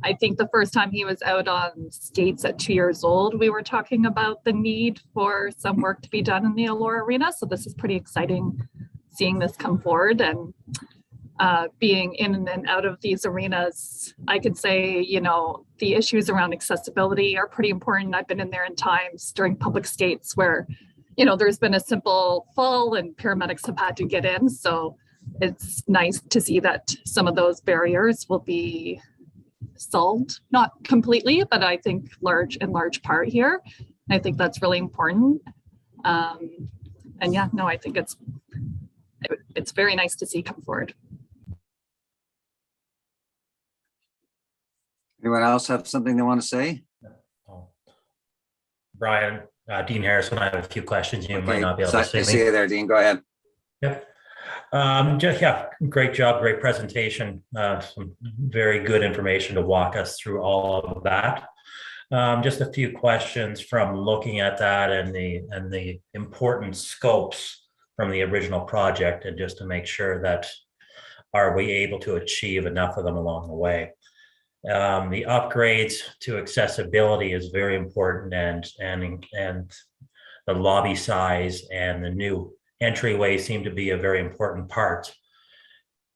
I think the first time he was out on skates at 2 years old, we were talking about the need for some work to be done in the Elora arena. So this is pretty exciting seeing this come forward, and being in and out of these arenas. I could say, the issues around accessibility are pretty important. I've been in there in times during public skates where, there's been a simple fall and paramedics have had to get in. So it's nice to see that some of those barriers will be solved, not completely, but I think in large part here. I think that's really important. And yeah, no, I think it's very nice to see come forward. Anyone else have something they want to say? Brian, Dean Harrison, I have a few questions. You might not be able to see me. I see you there, Dean. Go ahead. Yep. Great job, great presentation. Some very good information to walk us through all of that. Just a few questions from looking at that and the important scopes from the original project, and just to make sure that are we able to achieve enough of them along the way. The upgrades to accessibility is very important, and the lobby size and the new entryway seem to be a very important part.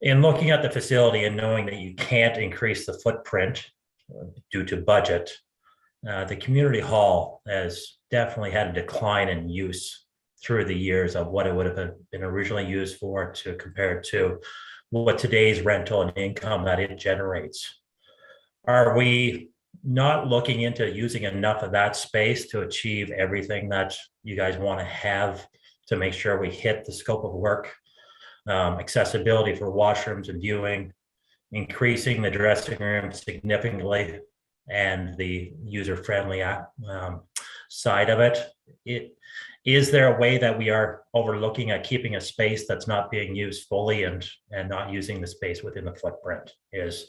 In looking at the facility and knowing that you can't increase the footprint due to budget, the community hall has definitely had a decline in use through the years of what it would have been originally used for to compare to what today's rental and income that it generates. Are we not looking into using enough of that space to achieve everything that you guys want to have to make sure we hit the scope of work? Accessibility for washrooms and viewing, increasing the dressing room significantly, and the user-friendly side of it. Is there a way that we are overlooking at keeping a space that's not being used fully and not using the space within the footprint? Is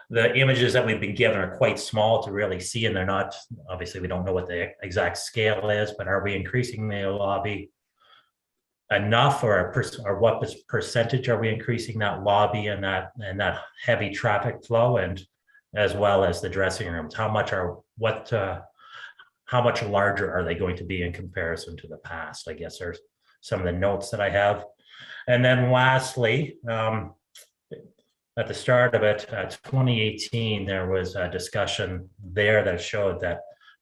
the images that we've been given are quite small to really see, and they're not, obviously we don't know what the exact scale is, but are we increasing the lobby enough, or what percentage are we increasing that lobby and that heavy traffic flow, and as well as the dressing rooms? How much larger are they going to be in comparison to the past? I guess there's some of the notes that I have. And then lastly, at the start of it, 2018, there was a discussion there that showed that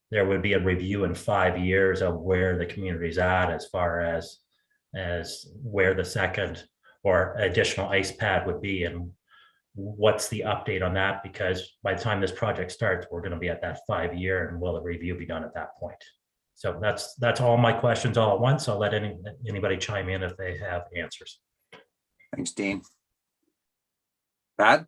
there would be a review in 5 years of where the community's at as far as where the second or additional ice pad would be, and what's the update on that? Because by the time this project starts, we're going to be at that 5 year, and will the review be done at that point? So that's all my questions all at once. I'll let anybody chime in if they have answers. Thanks, Dean. Pat?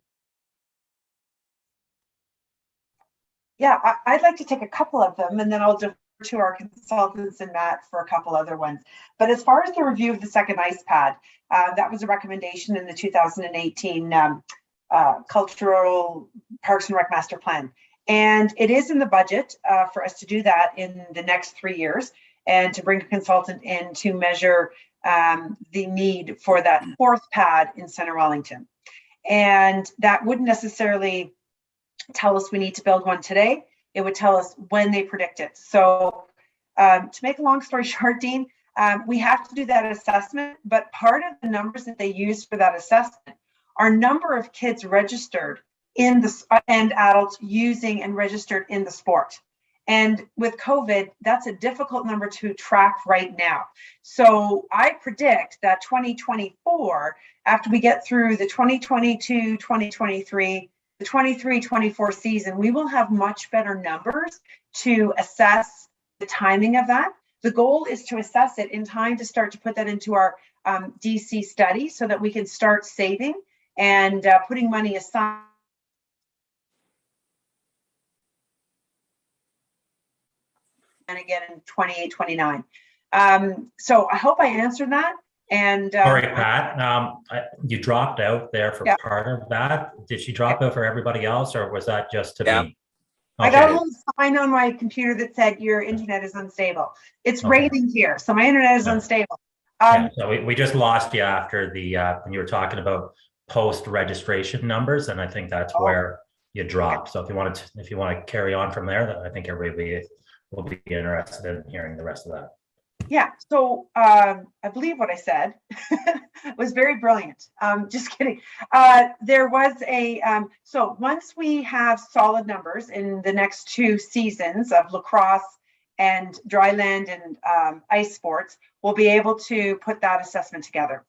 Yeah, I'd like to take a couple of them, and then I'll defer to our consultants and Matt for a couple other ones. But as far as the review of the second ice pad, that was a recommendation in the 2018 Cultural Parks and Rec Master Plan. And it is in the budget for us to do that in the next 3 years, and to bring a consultant in to measure the need for that fourth pad in Center Wellington. And that wouldn't necessarily tell us we need to build one today. It would tell us when they predict it. So to make a long story short, Dean, we have to do that assessment, but part of the numbers that they use for that assessment are number of kids registered in the and adults using and registered in the sport. And with COVID, that's a difficult number to track right now. So I predict that 2024, after we get through the 2022, 2023, the 23-24 season, we will have much better numbers to assess the timing of that. The goal is to assess it in time to start to put that into our DC study so that we can start saving and putting money aside. And again in 28, 29. So I hope I answered that. And sorry, Pat, you dropped out there for part of that. Did she drop out for everybody else, or was that just to me? Okay. I got a little sign on my computer that said your internet is unstable. It's raining here, so my internet is unstable. So we just lost you after the when you were talking about post-registration numbers, and I think that's where you dropped. So if you want to carry on from there, I think everybody will be interested in hearing the rest of that. Yeah, so I believe what I said was very brilliant. Just kidding. There was a, so once we have solid numbers in the next 2 seasons of lacrosse and dry land and ice sports, we'll be able to put that assessment together.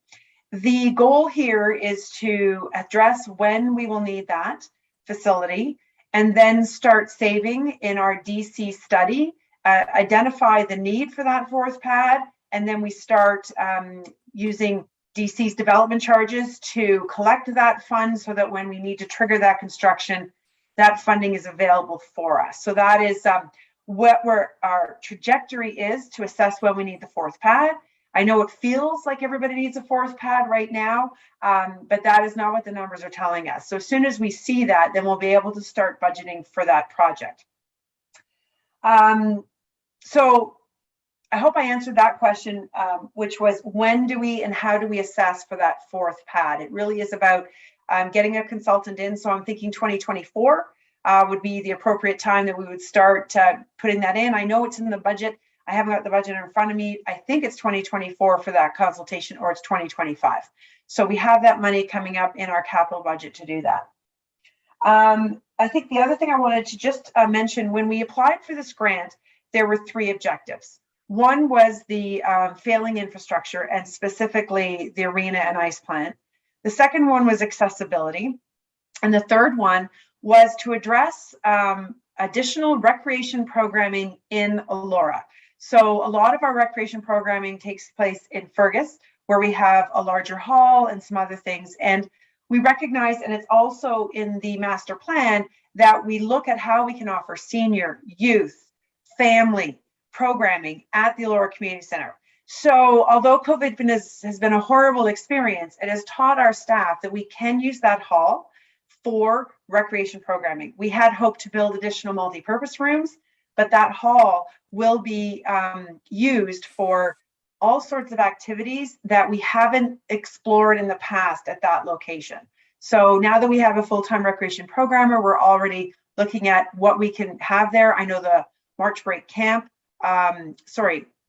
The goal here is to address when we will need that facility, and then start saving in our DC study, identify the need for that fourth pad, and then we start using DC's development charges to collect that fund so that when we need to trigger that construction, that funding is available for us. So that is what our trajectory is to assess when we need the fourth pad. I know it feels like everybody needs a fourth pad right now, but that is not what the numbers are telling us. So as soon as we see that, then we'll be able to start budgeting for that project. So I hope I answered that question, which was when do we and how do we assess for that fourth pad? It really is about getting a consultant in. So I'm thinking 2024 would be the appropriate time that we would start putting that in. I know it's in the budget. I haven't got the budget in front of me. I think it's 2024 for that consultation, or it's 2025. So we have that money coming up in our capital budget to do that. I think the other thing I wanted to just mention, when we applied for this grant, there were 3 objectives. One was the failing infrastructure, and specifically the arena and ice plant. The second one was accessibility. And the third one was to address additional recreation programming in Elora. So a lot of our recreation programming takes place in Fergus, where we have a larger hall and some other things. And we recognize, and it's also in the master plan, that we look at how we can offer senior, youth, family programming at the Elora Community Center. So although COVID has been a horrible experience, it has taught our staff that we can use that hall for recreation programming. We had hoped to build additional multi-purpose rooms, but that hall will be used for all sorts of activities that we haven't explored in the past at that location. So now that we have a full-time recreation programmer, we're already looking at what we can have there. I know the March break camp,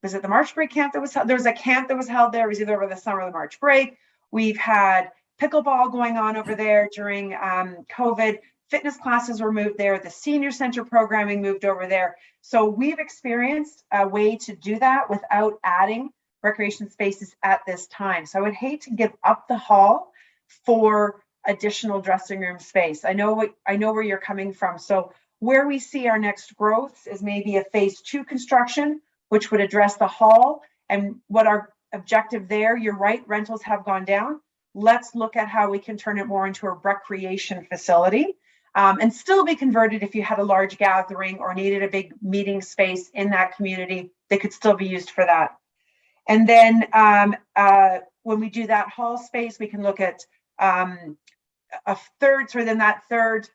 was it the March break camp that was held? There was a camp that was held there. It was either over the summer or the March break. We've had pickleball going on over there during COVID. Fitness classes were moved there. The senior center programming moved over there. So we've experienced a way to do that without adding recreation spaces at this time. So I would hate to give up the hall for additional dressing room space. I know where you're coming from. So where we see our next growth is maybe a phase 2 construction, which would address the hall. And what our objective there, you're right, rentals have gone down. Let's look at how we can turn it more into a recreation facility. And still be converted if you had a large gathering or needed a big meeting space in that community, they could still be used for that. And then when we do that hall space, we can look at a third, so then that third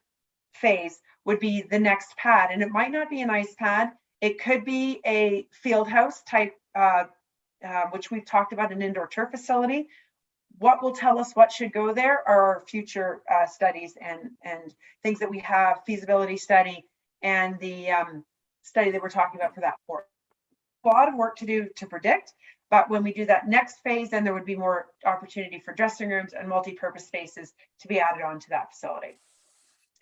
phase would be the next pad. And it might not be an ice pad. It could be a field house type, which we've talked about, an indoor turf facility. What will tell us what should go there are future studies and things that we have, feasibility study and the study that we're talking about for that port. A lot of work to do to predict, but when we do that next phase, then there would be more opportunity for dressing rooms and multi-purpose spaces to be added on to that facility.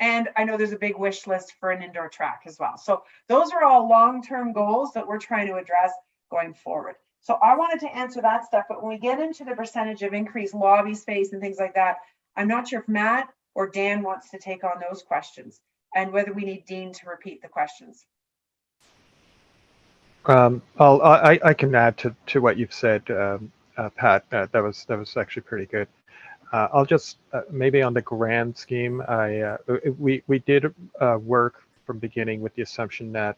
And I know there's a big wish list for an indoor track as well. So those are all long-term goals that we're trying to address going forward. So I wanted to answer that stuff, but when we get into the percentage of increased lobby space and things like that, I'm not sure if Matt or Dan wants to take on those questions and whether we need Dean to repeat the questions. I can add to what you've said, Pat. That was actually pretty good. I'll just maybe on the grand scheme, we did work from beginning with the assumption that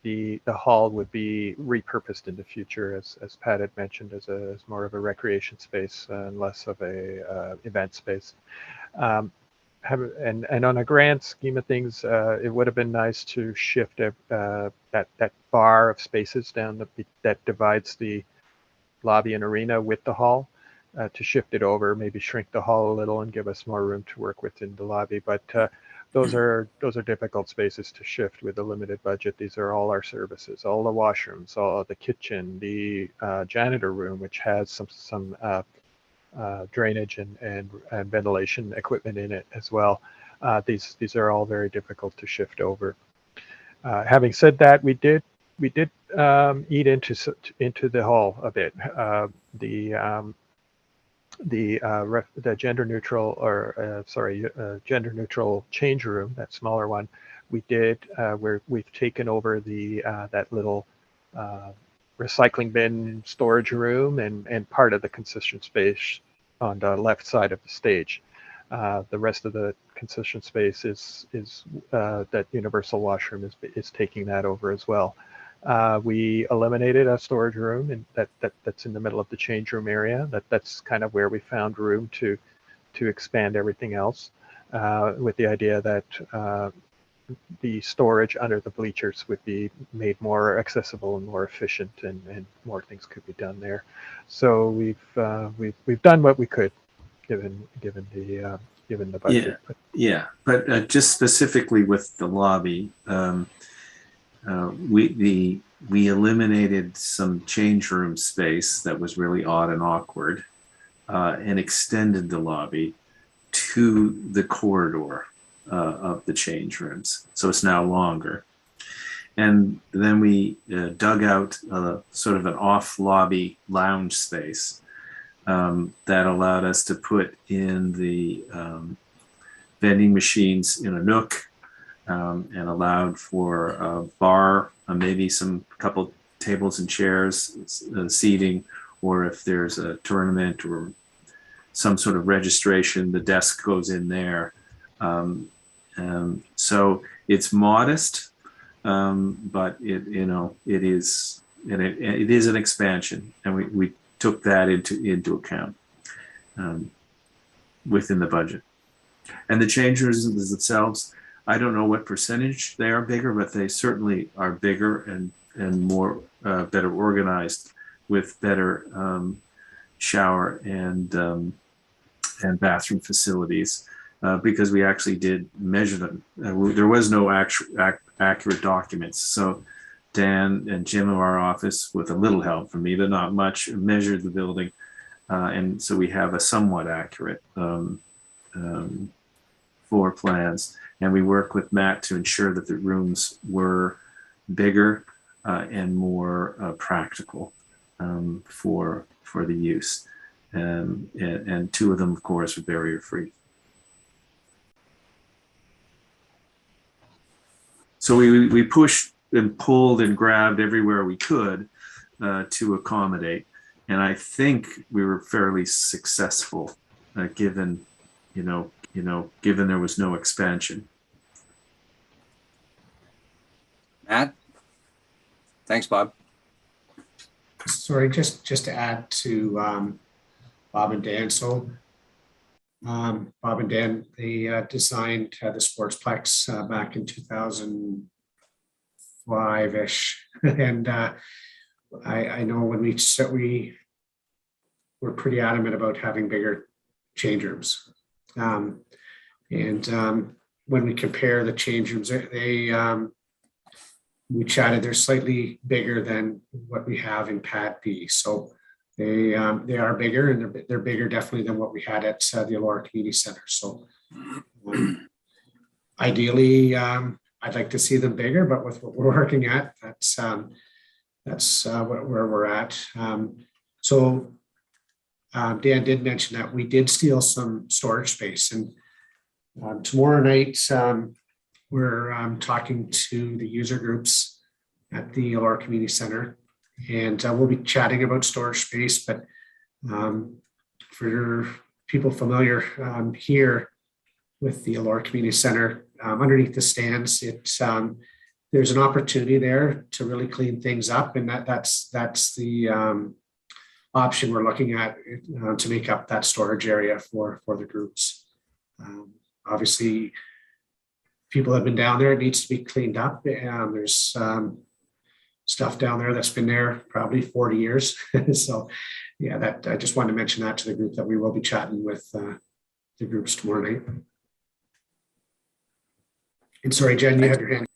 the hall would be repurposed in the future, as Pat had mentioned, as more of a recreation space and less of a event space. And on a grand scheme of things, it would have been nice to shift that bar of spaces down that divides the lobby and arena with the hall, to shift it over, maybe shrink the hall a little and give us more room to work with in the lobby. But those are difficult spaces to shift with a limited budget. These are all our services, all the washrooms, all the kitchen, the janitor room, which has some drainage and ventilation equipment in it as well. These are all very difficult to shift over. Having said that, we did eat into the hall a bit. The gender neutral gender neutral change room, that smaller one, we did where we've taken over that little recycling bin storage room and part of the concession space on the left side of the stage. The rest of the concession space is that universal washroom is taking that over as well. We eliminated a storage room and that's in the middle of the change room area. That's kind of where we found room to expand everything else, with the idea that the storage under the bleachers would be made more accessible and more efficient, and more things could be done there. So we've done what we could, given the budget. But just specifically with the lobby, we eliminated some change room space that was really odd and awkward, and extended the lobby to the corridor of the change rooms. So it's now longer. And then we dug out sort of an off lobby lounge space that allowed us to put in the vending machines in a nook, and allowed for a bar, maybe some couple tables and chairs, seating, or if there's a tournament or some sort of registration, the desk goes in there. So it's modest, but it is an expansion, and we took that into account within the budget. And the change rooms themselves, I don't know what percentage they are bigger, but they certainly are bigger and more better organized, with better shower and bathroom facilities, because we actually did measure them. There was no accurate documents. So Dan and Jim of our office, with a little help from me, but not much, measured the building. And so we have a somewhat accurate floor plans. And we work with Matt to ensure that the rooms were bigger and more practical for the use. And two of them, of course, are barrier-free. So we pushed and pulled and grabbed everywhere we could to accommodate. And I think we were fairly successful, given there was no expansion. Matt? Thanks, Bob. Sorry, just to add to Bob and Dan. So Bob and Dan, they designed the Sportsplex back in 2005-ish. And I know when we were pretty adamant about having bigger change rooms. When we compare the change rooms, we chatted, they're slightly bigger than what we have in Pad B. So they are bigger, and they're bigger definitely than what we had at the Elora Community Center. So ideally, I'd like to see them bigger, but with what we're working at, that's where we're at. So Dan did mention that we did steal some storage space, and tomorrow night we're talking to the user groups at the Elora Community Center, and we'll be chatting about storage space. But for people familiar here with the Elora Community Center, underneath the stands, there's an opportunity there to really clean things up, and that's the option we're looking at to make up that storage area for the groups. Obviously, people have been down there. It needs to be cleaned up. There's stuff down there that's been there probably 40 years. So yeah, I just wanted to mention that to the group, that we will be chatting with the groups tomorrow night. And sorry, Jen, you had your hand.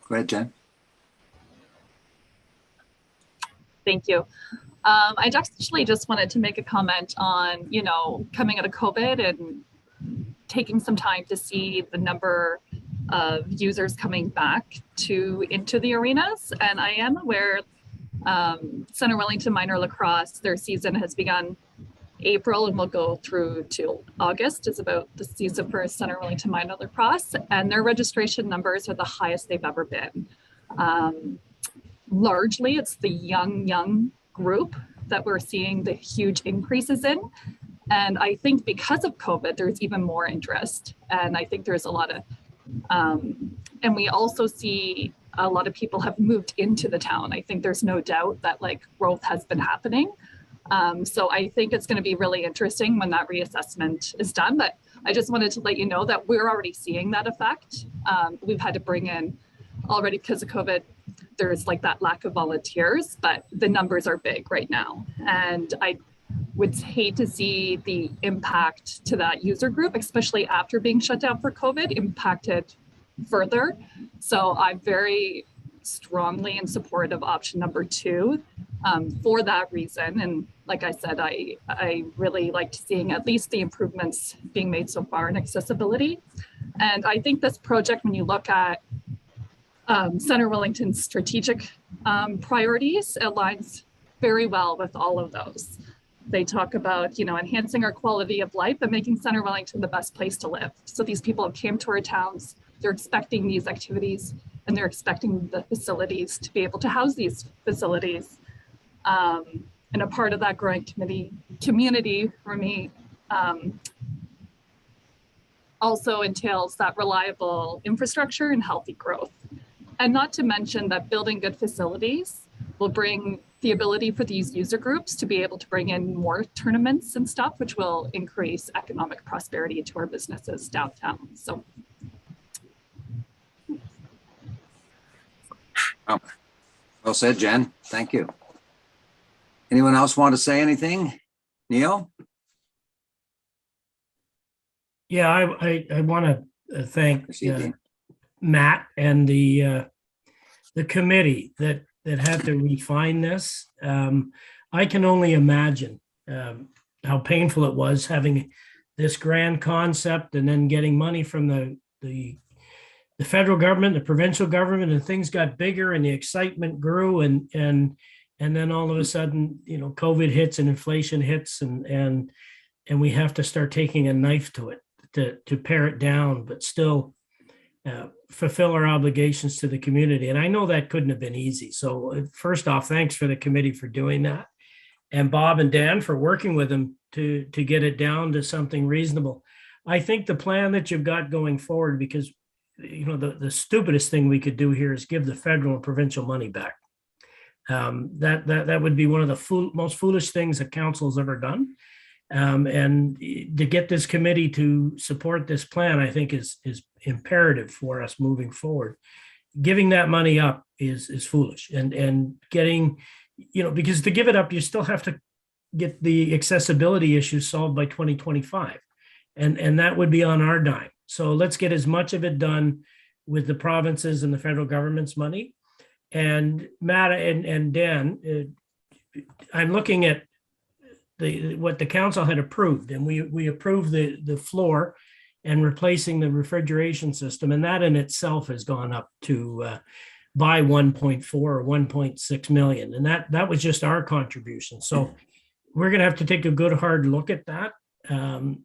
Go ahead, Jen. Thank you. I actually just wanted to make a comment on, coming out of COVID and taking some time to see the number of users coming back into the arenas. And I am aware Center Wellington Minor Lacrosse, their season has begun April and will go through till August. Is about the season for Center Wellington Minor Lacrosse, and their registration numbers are the highest they've ever been. Largely, it's the young group that we're seeing the huge increases in. And I think because of COVID, there's even more interest. And I think there's a lot of, and we also see a lot of people have moved into the town. I think there's no doubt that growth has been happening. So I think it's going to be really interesting when that reassessment is done. But I just wanted to let you know that we're already seeing that effect. We've had to bring in already because of COVID, there's like that lack of volunteers, but the numbers are big right now. And I would hate to see the impact to that user group, especially after being shut down for COVID, impacted further. So I'm very strongly in support of option number 2 for that reason. And like I said, I really liked seeing at least the improvements being made so far in accessibility. And I think this project, when you look at Center Wellington's strategic priorities, aligns very well with all of those. They talk about, enhancing our quality of life and making Center Wellington the best place to live. So these people have came to our towns, they're expecting these activities, and they're expecting the facilities to be able to house these facilities. And a part of that growing community for me also entails that reliable infrastructure and healthy growth. And not to mention that building good facilities will bring the ability for these user groups to be able to bring in more tournaments and stuff, which will increase economic prosperity to our businesses downtown. So. Well said, Jen. Thank you. Anyone else want to say anything? Neil? Yeah, I want to thank Matt and the committee that had to refine this. I can only imagine how painful it was having this grand concept and then getting money from the federal government, the provincial government, and things got bigger and the excitement grew and then all of a sudden, COVID hits and inflation hits and we have to start taking a knife to it to pare it down, but still fulfill our obligations to the community. And I know that couldn't have been easy. So first off, thanks for the committee for doing that. And Bob and Dan for working with them to get it down to something reasonable. I think the plan that you've got going forward, because the stupidest thing we could do here is give the federal and provincial money back. That would be one of the most foolish things that council's ever done. And to get this committee to support this plan, I think is imperative for us moving forward. Giving that money up is foolish, and getting, because to give it up, you still have to get the accessibility issues solved by 2025, and that would be on our dime. So let's get as much of it done with the provinces and the federal government's money. And Matt and Dan, I'm looking at what the council had approved, and we approved the floor and replacing the refrigeration system, and that in itself has gone up to by 1.4 or 1.6 million, and that was just our contribution. So we're going to have to take a good hard look at that,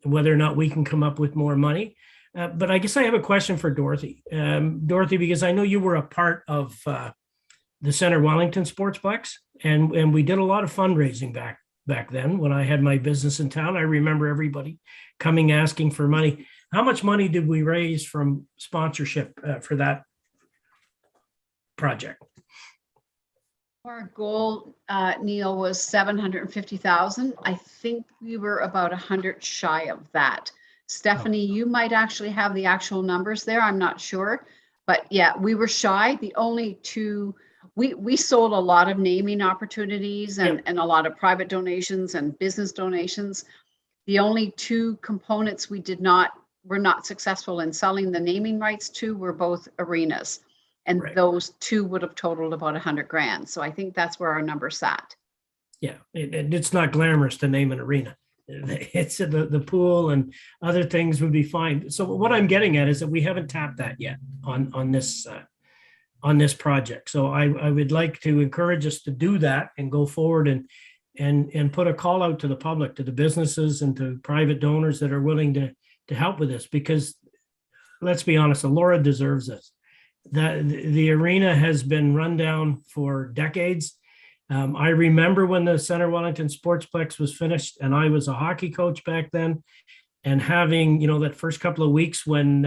whether or not we can come up with more money. But I guess I have a question for Dorothy. Dorothy, because I know you were a part of the Center Wellington Sportsplex, and we did a lot of fundraising back then when I had my business in town. I remember everybody coming asking for money. How much money did we raise from sponsorship for that project? Our goal, Neil, was 750,000. I think we were about 100 shy of that. Stephanie, you might actually have the actual numbers there. I'm not sure, but yeah, we were shy. The only two, we sold a lot of naming opportunities and a lot of private donations and business donations. The only two components were not successful in selling the naming rights to were both arenas. And those two would have totaled about 100 grand. So I think that's where our number sat. Yeah, it's not glamorous to name an arena. It's the pool and other things would be fine. So what I'm getting at is that we haven't tapped that yet on this project. So I would like to encourage us to do that and go forward and put a call out to the public, to the businesses and to private donors that are willing to help with this, because let's be honest, Elora deserves this. The arena has been run down for decades. I remember when the Center Wellington Sportsplex was finished, and I was a hockey coach back then, and having, that first couple of weeks when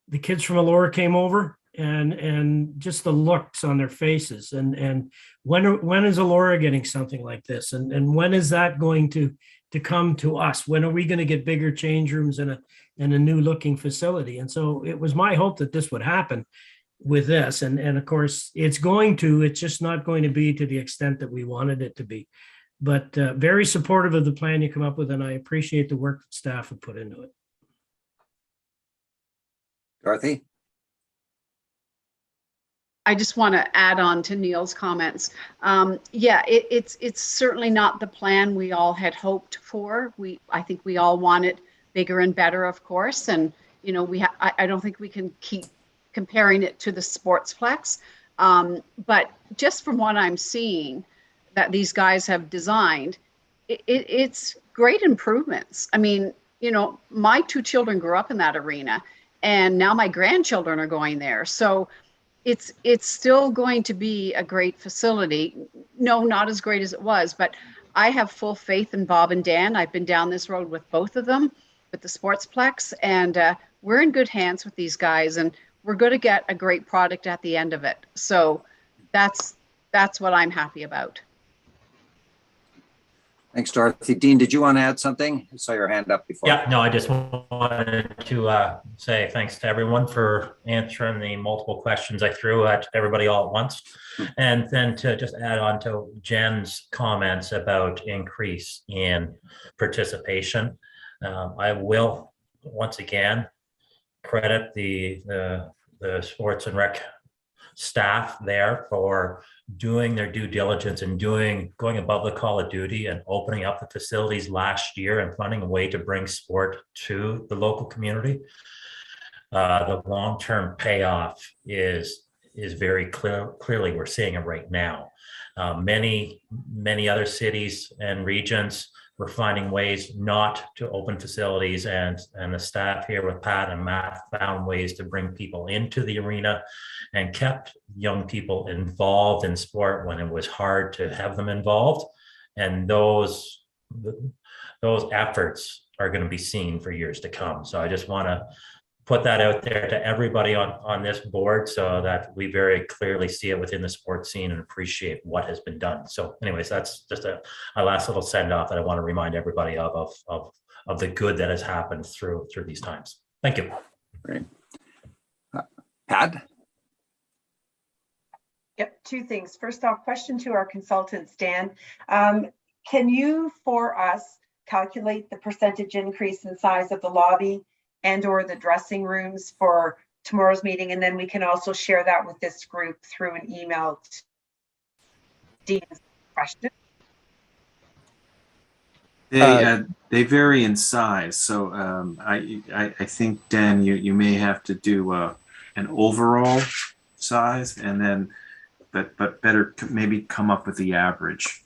the kids from Elora came over and just the looks on their faces. And when is Elora getting something like this? And when is that going to come to us? When are we going to get bigger change rooms and a new looking facility? And so it was my hope that this would happen with this. And of course it's just not going to be to the extent that we wanted it to be. But very supportive of the plan you come up with, and I appreciate the work that staff have put into it. Dorothy? I just want to add on to Neil's comments. Yeah, it's certainly not the plan we all had hoped for. I think we all want it bigger and better, of course. And, you know, I don't think we can keep comparing it to the Sportsplex. But just from what I'm seeing that these guys have designed, it's great improvements. I mean, you know, my two children grew up in that arena, and now my grandchildren are going there. So it's still going to be a great facility. No, not as great as it was, but I have full faith in Bob and Dan. I've been down this road with both of them, with the Sportsplex, and we're in good hands with these guys, and we're going to get a great product at the end of it. So that's what I'm happy about. Thanks, Dorothy. Dean, did you want to add something? I saw your hand up before. Yeah, no, I just wanted to say thanks to everyone for answering the multiple questions I threw at everybody all at once. And then to just add on to Jen's comments about increase in participation. I will once again credit the sports and rec staff there for doing their due diligence and going above the call of duty and opening up the facilities last year and finding a way to bring sport to the local community. The long-term payoff is very clearly we're seeing it right now. Many other cities and regions were finding ways not to open facilities, and the staff here with Pat and Matt found ways to bring people into the arena and kept young people involved in sport when it was hard to have them involved. And those efforts are going to be seen for years to come. So I just want to put that out there to everybody on this board so that we very clearly see it within the sports scene and appreciate what has been done. So anyways, that's just a last little send off that I want to remind everybody of the good that has happened through these times. Thank you. Great. Pat? Yep, two things. First off, question to our consultant, Stan. Can you, for us, calculate the percentage increase in size of the lobby and or the dressing rooms for tomorrow's meeting? And then we can also share that with this group through an email. Dean's question. They vary in size. So I think, Dan, you may have to do an overall size and then but better maybe come up with the average.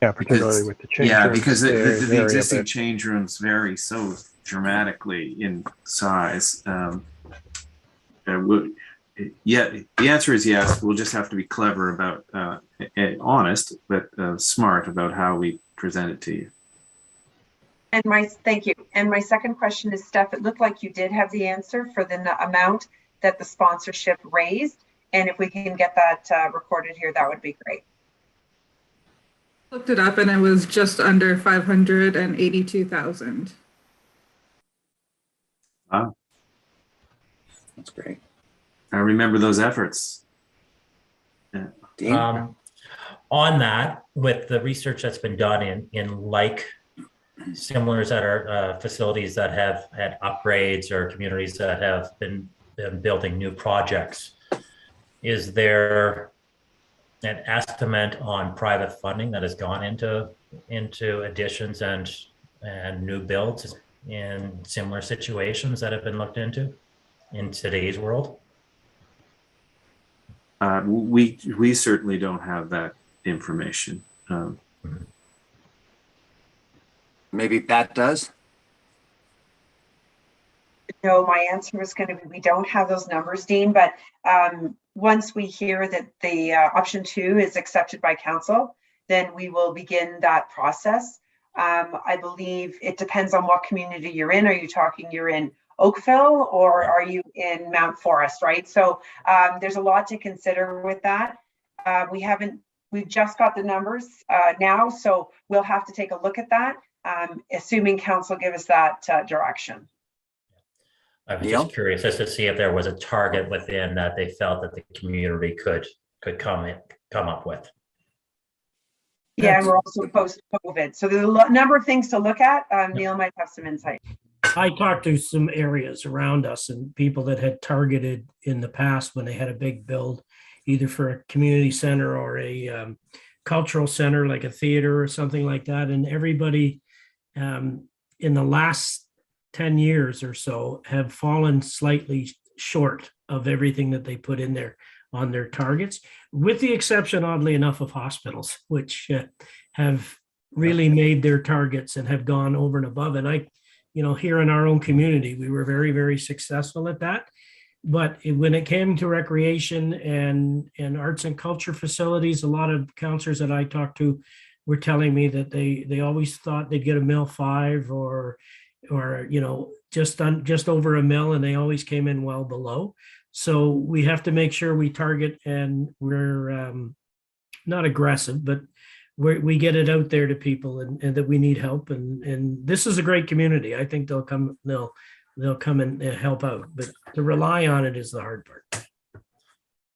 Yeah, particularly with the change yeah, rooms. Because the existing change rooms vary so dramatically in size. Yeah, the answer is yes. We'll just have to be clever about, honest, but smart about how we present it to you. And thank you. And my second question is, Steph, it looked like you did have the answer for the amount that the sponsorship raised. And if we can get that recorded here, that would be great. Looked it up and it was just under 582,000. Wow. That's great. I remember those efforts. Yeah. On that, with the research that's been done in like similars that are facilities that have had upgrades or communities that have been building new projects, is there an estimate on private funding that has gone into additions and new builds in similar situations that have been looked into in today's world? We certainly don't have that information. Maybe Pat does. No, my answer was going to be we don't have those numbers, Dean, but once we hear that the option 2 is accepted by council, then we will begin that process. I believe it depends on what community you're in. Are you talking you're in Oakville or are you in Mount Forest, right? So there's a lot to consider with that. We've just got the numbers now, so we'll have to take a look at that, assuming council give us that direction. I was just curious as to see if there was a target within that they felt that the community could come up with. Yeah, and we're also post-COVID. So there's a number of things to look at. Neil might have some insight. I talked to some areas around us and people that had targeted in the past when they had a big build, either for a community center or a cultural center like a theater or something like that. And everybody in the last 10 years or so have fallen slightly short of everything that they put in there on their targets, with the exception, oddly enough, of hospitals, which have really made their targets and have gone over and above. And here in our own community, we were very, very successful at that. But when it came to recreation and arts and culture facilities, a lot of counselors that I talked to were telling me that they always thought they'd get a mill 5 or just over a mill, and they always came in well below. So we have to make sure we target and we're not aggressive, but we get it out there to people and that we need help. And this is a great community. I think they'll come and help out, but to rely on it is the hard part.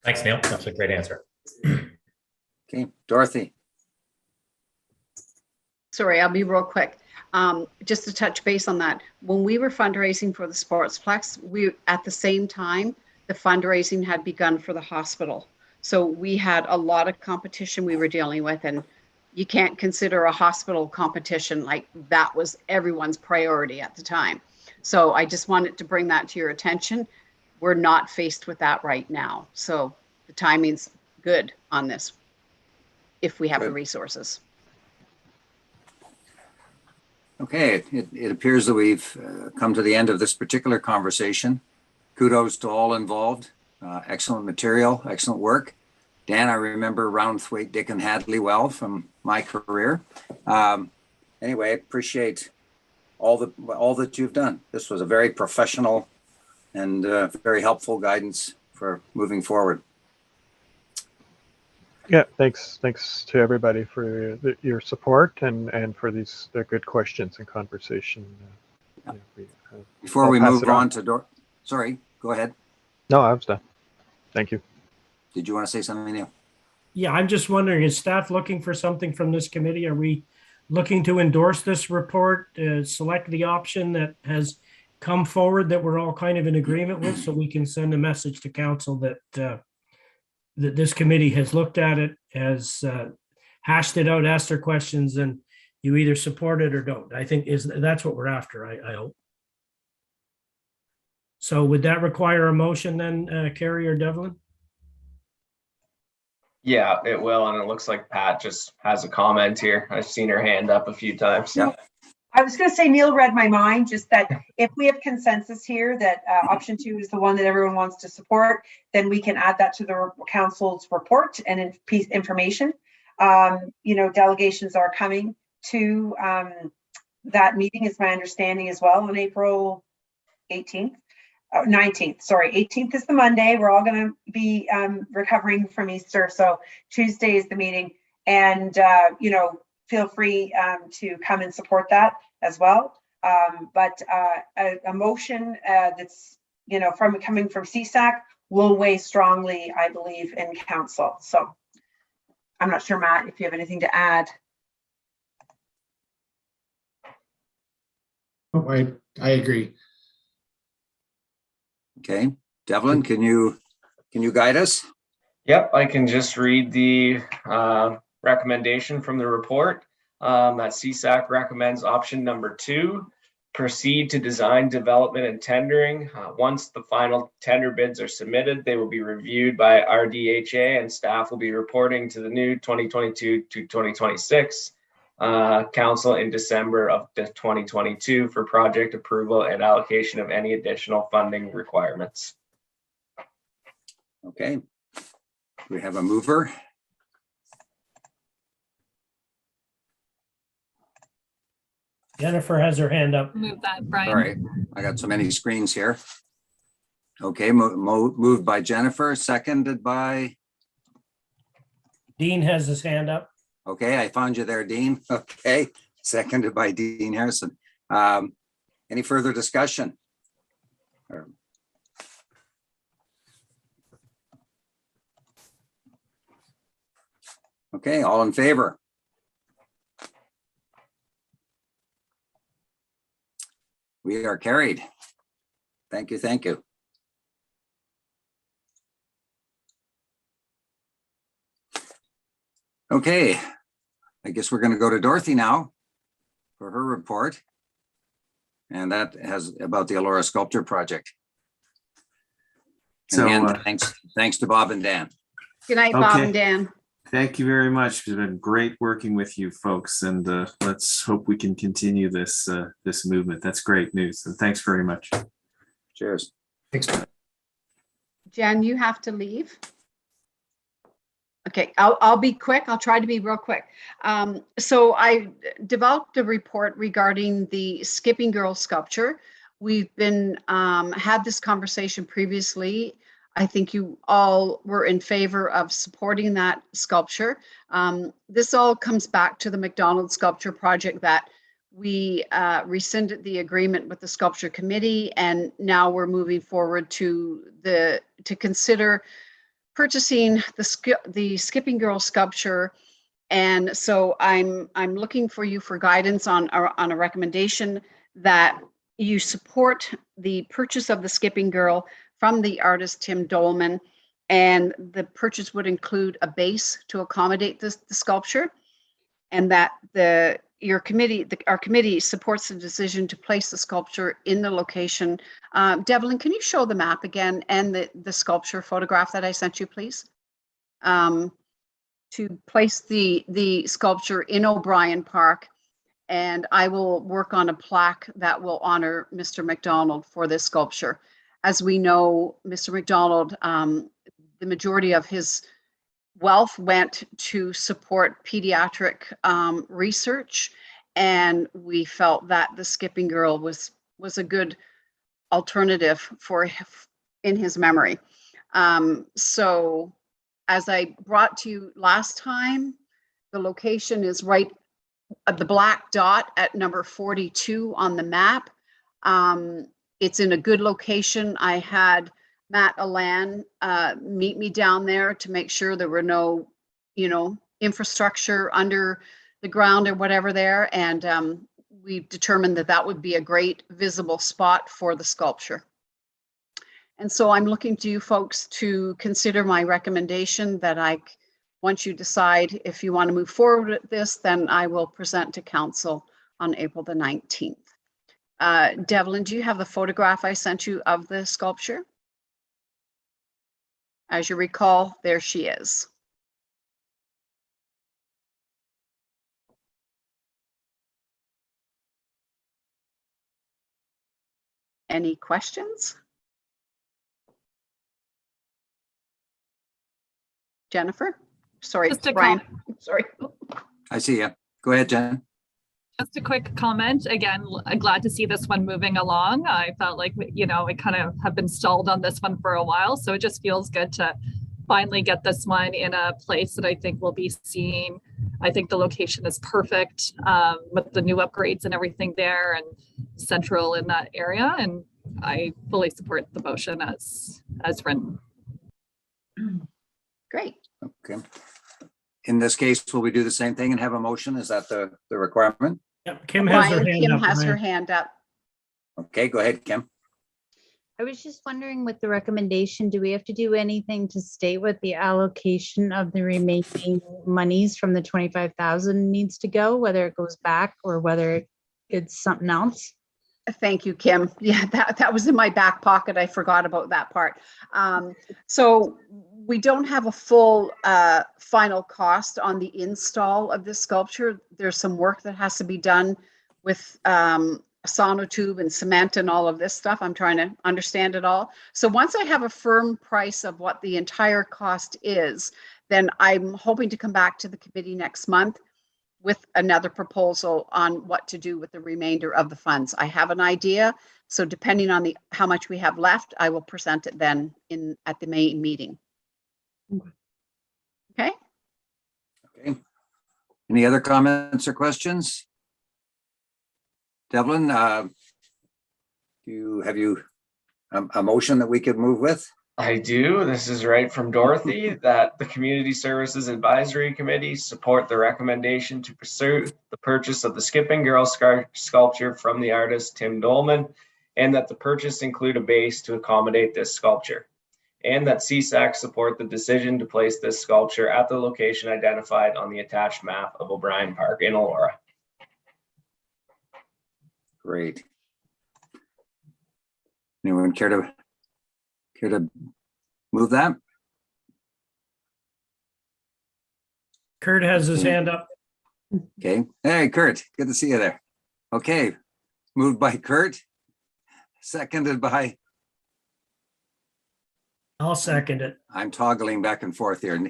Thanks, Neil. That's a great answer. Okay, Dorothy. Sorry, I'll be real quick. Just to touch base on that, when we were fundraising for the Sportsplex, we at the same time, the fundraising had begun for the hospital. So we had a lot of competition we were dealing with, and you can't consider a hospital competition like that was everyone's priority at the time. So I just wanted to bring that to your attention. We're not faced with that right now. So the timing's good on this if we have the resources. Okay, it appears that we've come to the end of this particular conversation. Kudos to all involved. Excellent material, excellent work. Dan, I remember Roundthwaite, Dick, and Hadley well from my career. Anyway, appreciate all that you've done. This was a very professional and very helpful guidance for moving forward. Yeah, thanks to everybody for your support and for these good questions and conversation. Before we move on to sorry, go ahead. No, I was done. Thank you. Did you want to say something, Neil? Yeah, I'm just wondering, is staff looking for something from this committee? Are we looking to endorse this report, select the option that has come forward that we're all kind of in agreement with, so we can send a message to council that that this committee has looked at it, has hashed it out, asked their questions, and you either support it or don't. I think that's what we're after, I hope. So would that require a motion then, Carrie or Devlin? Yeah, it will. And it looks like Pat just has a comment here. I've seen her hand up a few times. Yeah. I was going to say, Neil read my mind, just that if we have consensus here that option 2 is the one that everyone wants to support, then we can add that to the council's report and information. Delegations are coming to that meeting, is my understanding as well, on April 19th. 18th is the Monday. We're all going to be recovering from Easter. So Tuesday is the meeting. And, feel free to come and support that as well. But a motion that's, coming from CSAC will weigh strongly, I believe, in council. So I'm not sure, Matt, if you have anything to add. Oh, I agree. Okay, Devlin, can you guide us? Yep, I can just read the recommendation from the report. That CSAC recommends option number 2, proceed to design, development, and tendering. Once the final tender bids are submitted, they will be reviewed by RDHA, and staff will be reporting to the new 2022 to 2026 council in December of 2022 for project approval and allocation of any additional funding requirements. Okay, we have a mover. Jennifer has her hand up. Move that, Brian. All right, I got so many screens here. Okay, moved by Jennifer, seconded by, Dean has his hand up. okay, I found you there, Dean. Okay, seconded by Dean Harrison. Any further discussion? Okay, all in favor? We are carried. Thank you, thank you. Okay, I guess we're going to go to Dorothy now for her report. And that has about the Elora sculpture project. So, And again, thanks to Bob and Dan. Good night, Bob Okay. and Dan. Thank you very much. It's been great working with you folks, and let's hope we can continue this this movement. That's great news, and thanks very much. Cheers. Thanks. Jen, you have to leave. Okay, I'll be quick. I'll try to be real quick. So I developed a report regarding the Skipping Girl sculpture. We've been had this conversation previously. I think you all were in favor of supporting that sculpture. This all comes back to the McDonald sculpture project that we rescinded the agreement with the sculpture committee, and now we're moving forward to consider purchasing the Skipping Girl sculpture. And so I'm looking for you for guidance on a recommendation that you support the purchase of the Skipping Girl from the artist Tim Dolman, and the purchase would include a base to accommodate the sculpture, and that our committee supports the decision to place the sculpture in the location. Devlin, can you show the map again and the sculpture photograph that I sent you, please? To place the sculpture in O'Brien Park, and I will work on a plaque that will honor Mr. McDonald for this sculpture. As we know, Mr. McDonald, the majority of his wealth went to support pediatric research, and we felt that the Skipping Girl was a good alternative in his memory. So as I brought to you last time, the location is right at the black dot at number 42 on the map. It's in a good location. I had Matt Alan meet me down there to make sure there were no, infrastructure under the ground or whatever there. And we determined that would be a great visible spot for the sculpture. And so I'm looking to you folks to consider my recommendation that once you decide if you want to move forward with this, then I will present to council on April the 19th. Devlin, do you have the photograph I sent you of the sculpture? As you recall, there she is. Any questions? Jennifer? Sorry, Brian. Sorry. I see you. Go ahead, Jen. Just a quick comment. Again, glad to see this one moving along. I felt like, we kind of have been stalled on this one for a while. So it just feels good to finally get this one in a place that I think we'll be seeing. I think the location is perfect with the new upgrades and everything there, and central in that area. And I fully support the motion as written. Great. Okay. In this case, will we do the same thing and have a motion? Is that the requirement? Yep, Kim has her hand Kim up. has her hand up. Okay, go ahead, Kim. I was just wondering, with the recommendation, do we have to do anything to state what the allocation of the remaining monies from the 25,000 needs to go, whether it goes back or whether it's something else? Thank you, Kim. Yeah, that was in my back pocket. I forgot about that part. So we don't have a full final cost on the install of this sculpture. There's some work that has to be done with sonotube and cement and all of this stuff. I'm trying to understand it all. So once I have a firm price of what the entire cost is, then I'm hoping to come back to the committee next month with another proposal on what to do with the remainder of the funds. I have an idea. So depending on how much we have left, I will present it then at the May meeting. Okay. Okay. Any other comments or questions? Devlin, have you a motion that we could move with? I do. This is right from Dorothy, that the Community Services Advisory Committee support the recommendation to pursue the purchase of the Skipping Girl sculpture from the artist Tim Dolman, and that the purchase include a base to accommodate this sculpture, and that CSAC support the decision to place this sculpture at the location identified on the attached map of O'Brien Park in Elora. Great. Anyone care to move that? Kurt has his hand up. Okay. Hey, Kurt, good to see you there. Okay. Moved by Kurt, seconded by. I'll second it. I'm toggling back and forth here.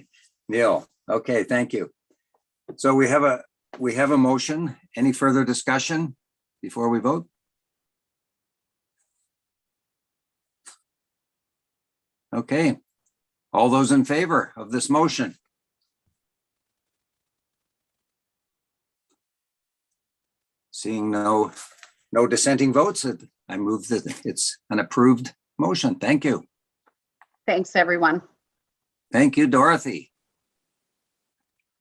Neil. Okay, thank you. So we have a motion. Any further discussion before we vote? Okay. All those in favor of this motion? Seeing no dissenting votes, I move that it's an approved motion. Thank you. Thanks, everyone. Thank you, Dorothy.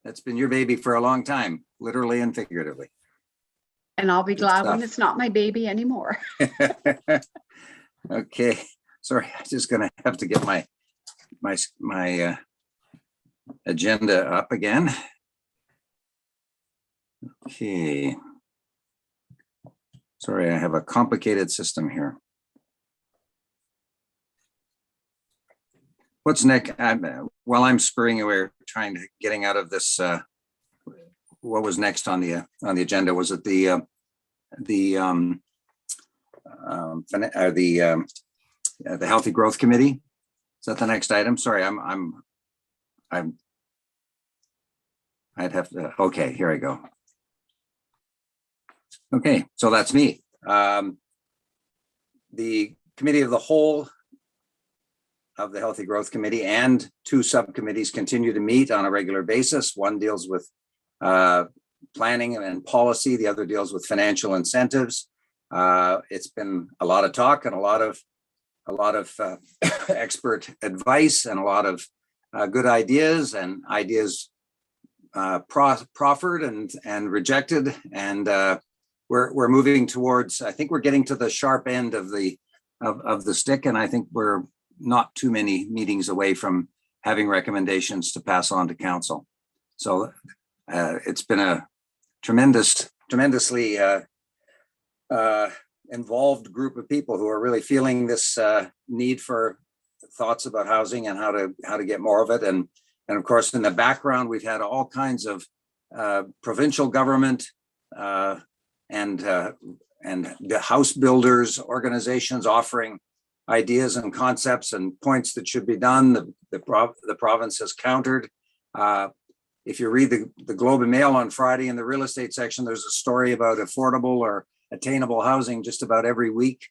That's been your baby for a long time, literally and figuratively. And I'll be glad when it's not my baby anymore. Okay, sorry, I'm just gonna have to get my agenda up again. Okay. Sorry, I have a complicated system here. What's next? While I'm scurrying away, getting out of this, what was next on the agenda? Was it the Healthy Growth Committee? Is that the next item? Sorry, I'd have to. Okay, here I go. Okay, so that's me. The Committee of the Whole of the Healthy Growth Committee and two subcommittees continue to meet on a regular basis. One deals with planning and policy. The other deals with financial incentives. It's been a lot of talk and a lot of expert advice and a lot of good ideas and ideas proffered and rejected. And we're moving towards, I think we're getting to the sharp end of the stick. And I think we're not too many meetings away from having recommendations to pass on to council. So it's been a tremendously involved group of people who are really feeling this need for thoughts about housing and how to get more of it. And of course, in the background, we've had all kinds of provincial government and the house builders organizations offering ideas and concepts and points that should be done. The province has countered. If you read the Globe and Mail on Friday in the real estate section, there's a story about affordable or attainable housing just about every week.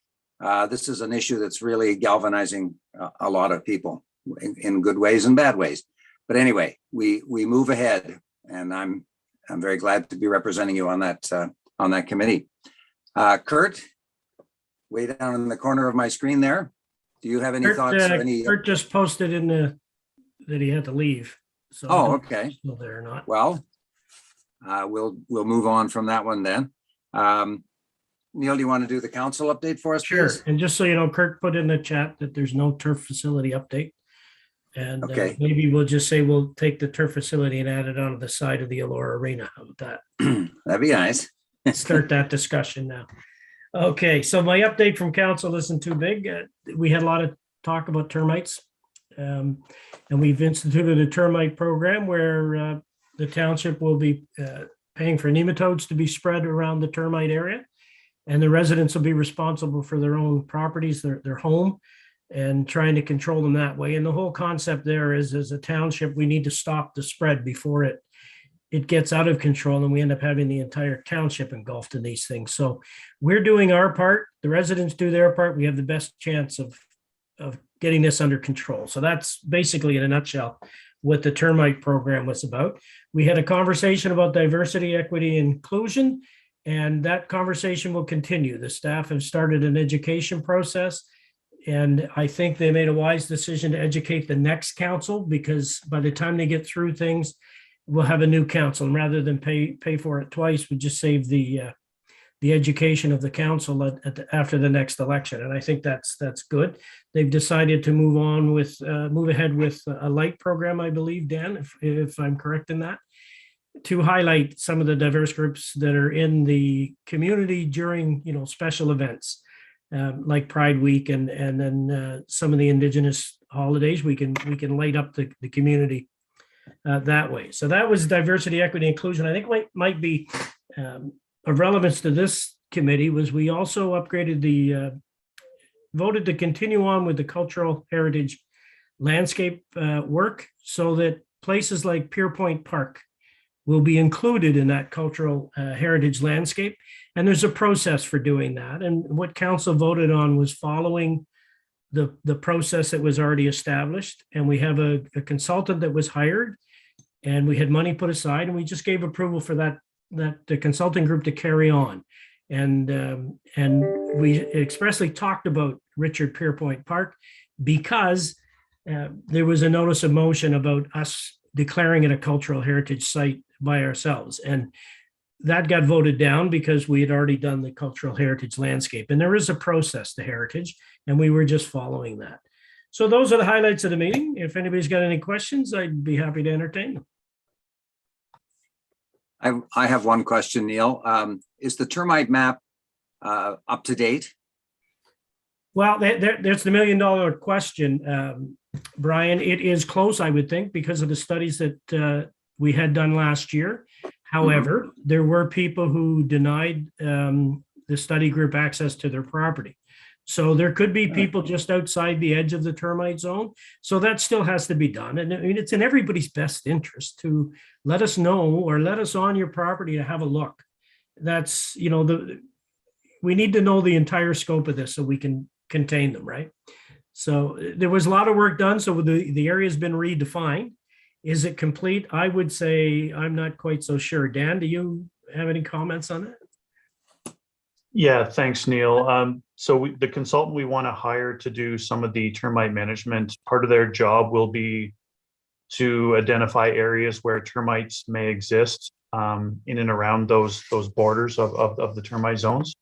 This is an issue that's really galvanizing a lot of people in good ways and bad ways. But anyway, we move ahead, and I'm very glad to be representing you on that committee. Kurt, way down in the corner of my screen there. Do you have any thoughts? Kurt just posted that he had to leave. So okay. Still there or not? Well, we'll move on from that one then. Neil, do you want to do the council update for us, Sure. please? And just so you know, Kurt put in the chat that there's no turf facility update. And okay. Maybe we'll just say we'll take the turf facility and add it onto the side of the Elora Arena. How about that? That'd be nice. Start that discussion now. Okay, so my update from council isn't too big. We had a lot of talk about termites. And we've instituted a termite program where the township will be paying for nematodes to be spread around the termite area. And the residents will be responsible for their own properties, their home, and trying to control them that way. And the whole concept there is, as a township, we need to stop the spread before it it gets out of control and we end up having the entire township engulfed in these things. So we're doing our part. The residents do their part. We have the best chance of getting this under control. So that's basically in a nutshell what the termite program was about. We had a conversation about diversity, equity, and inclusion, and that conversation will continue. The staff have started an education process, and I think they made a wise decision to educate the next council, because by the time they get through things, we'll have a new council. And rather than pay for it twice, we just save the education of the council after the next election. And I think that's good. They've decided to move ahead with a light program, I believe, Dan, if I'm correct in that, to highlight some of the diverse groups that are in the community during, special events like Pride Week, and then some of the Indigenous holidays. We can light up the community that way. So that was diversity, equity, inclusion. I think might be of relevance to this committee was we also upgraded voted to continue on with the cultural heritage landscape work, so that places like Pierpoint Park will be included in that cultural heritage landscape. And there's a process for doing that. And what council voted on was following the process that was already established. And we have a consultant that was hired, and we had money put aside, and we just gave approval for that the consulting group to carry on. And we expressly talked about Richard Pierpoint Park because there was a notice of motion about us declaring it a cultural heritage site by ourselves. And that got voted down because we had already done the cultural heritage landscape. And there is a process to heritage, and we were just following that. So those are the highlights of the meeting. If anybody's got any questions, I'd be happy to entertain them. I have one question, Neil. Is the termite map up to date? Well, there's the $1 million question, Brian. It is close, I would think, because of the studies that we had done last year. However, there were people who denied the study group access to their property. So there could be people just outside the edge of the termite zone. So that still has to be done. And I mean, it's in everybody's best interest to let us know, or let us on your property to have a look. That's, we need to know the entire scope of this so we can contain them, right? So there was a lot of work done. So the area has been redefined. Is it complete? I would say I'm not quite so sure. Dan, do you have any comments on that? Yeah, thanks, Neil. So the consultant we want to hire to do some of the termite management, part of their job will be to identify areas where termites may exist in and around those borders of the termite zones.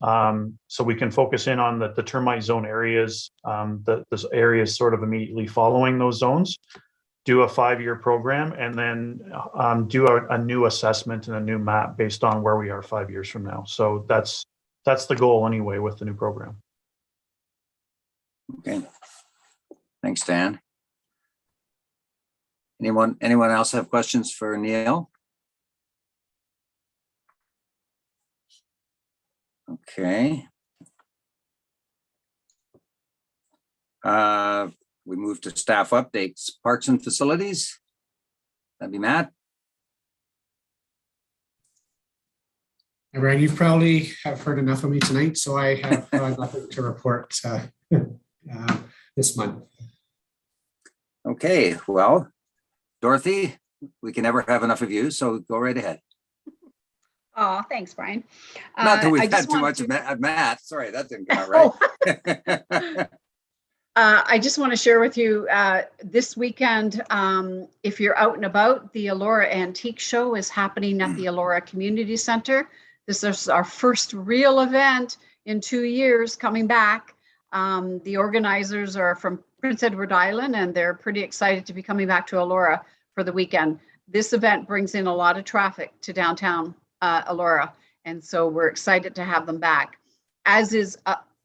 So we can focus in on the termite zone areas, the areas sort of immediately following those zones, do a 5-year program, and then do a new assessment and a new map based on where we are 5 years from now. So that's the goal anyway with the new program. Okay. Thanks, Dan. Anyone else have questions for Neil? Okay. We move to staff updates, parks and facilities. That'd be Matt. Brian, you probably have heard enough of me tonight, so I have nothing to report this month. Okay, well, Dorothy, we can never have enough of you, so go right ahead. Oh, thanks, Brian. Not that we've had too much of Matt. Sorry, that didn't come out right. I just want to share with you this weekend, if you're out and about, the Elora Antique Show is happening at the Elora Community Center. This is our first real event in 2 years coming back. The organizers are from Prince Edward Island, and they're pretty excited to be coming back to Elora for the weekend. This event brings in a lot of traffic to downtown Elora, and so we're excited to have them back. As is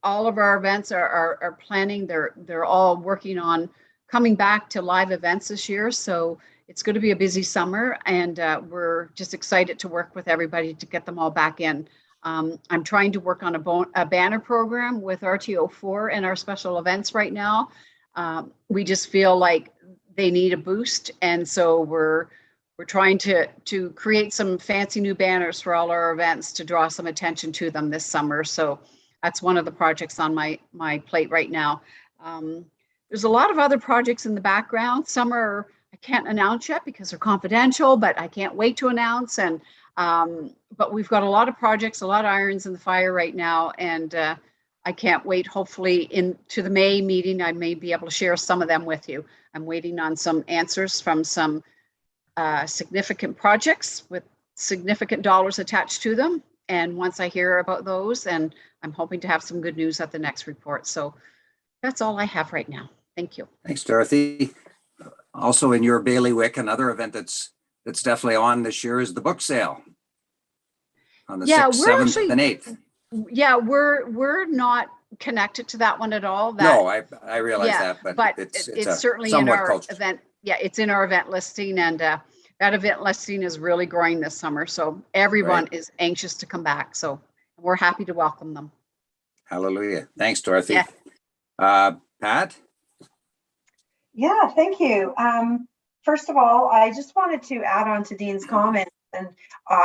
all of our events are planning. They're all working on coming back to live events this year. So it's going to be a busy summer, and we're just excited to work with everybody to get them all back in. I'm trying to work on a banner program with RTO4 and our special events right now. We just feel like they need a boost, and so we're we're trying to create some fancy new banners for all our events to draw some attention to them this summer. So that's one of the projects on my plate right now. There's a lot of other projects in the background. Some are I can't announce yet because they're confidential, but I can't wait to announce. And but we've got a lot of projects, a lot of irons in the fire right now, and I can't wait. Hopefully, into the May meeting, I may be able to share some of them with you. I'm waiting on some answers from some significant projects with significant dollars attached to them. And once I hear about those, and I'm hoping to have some good news at the next report. So that's all I have right now. Thank you. Thanks, Dorothy. Also in your bailiwick, another event that's definitely on this year is the book sale on the 6th, 7th, and 8th. Yeah, we're not connected to that one at all. No, I realize that, but it's certainly in our event. Yeah, it's in our event listing, and that event listing is really growing this summer. So everyone is anxious to come back. So we're happy to welcome them. Hallelujah. Thanks, Dorothy. Yeah. Pat? Yeah, thank you. First of all, I just wanted to add on to Dean's comment, and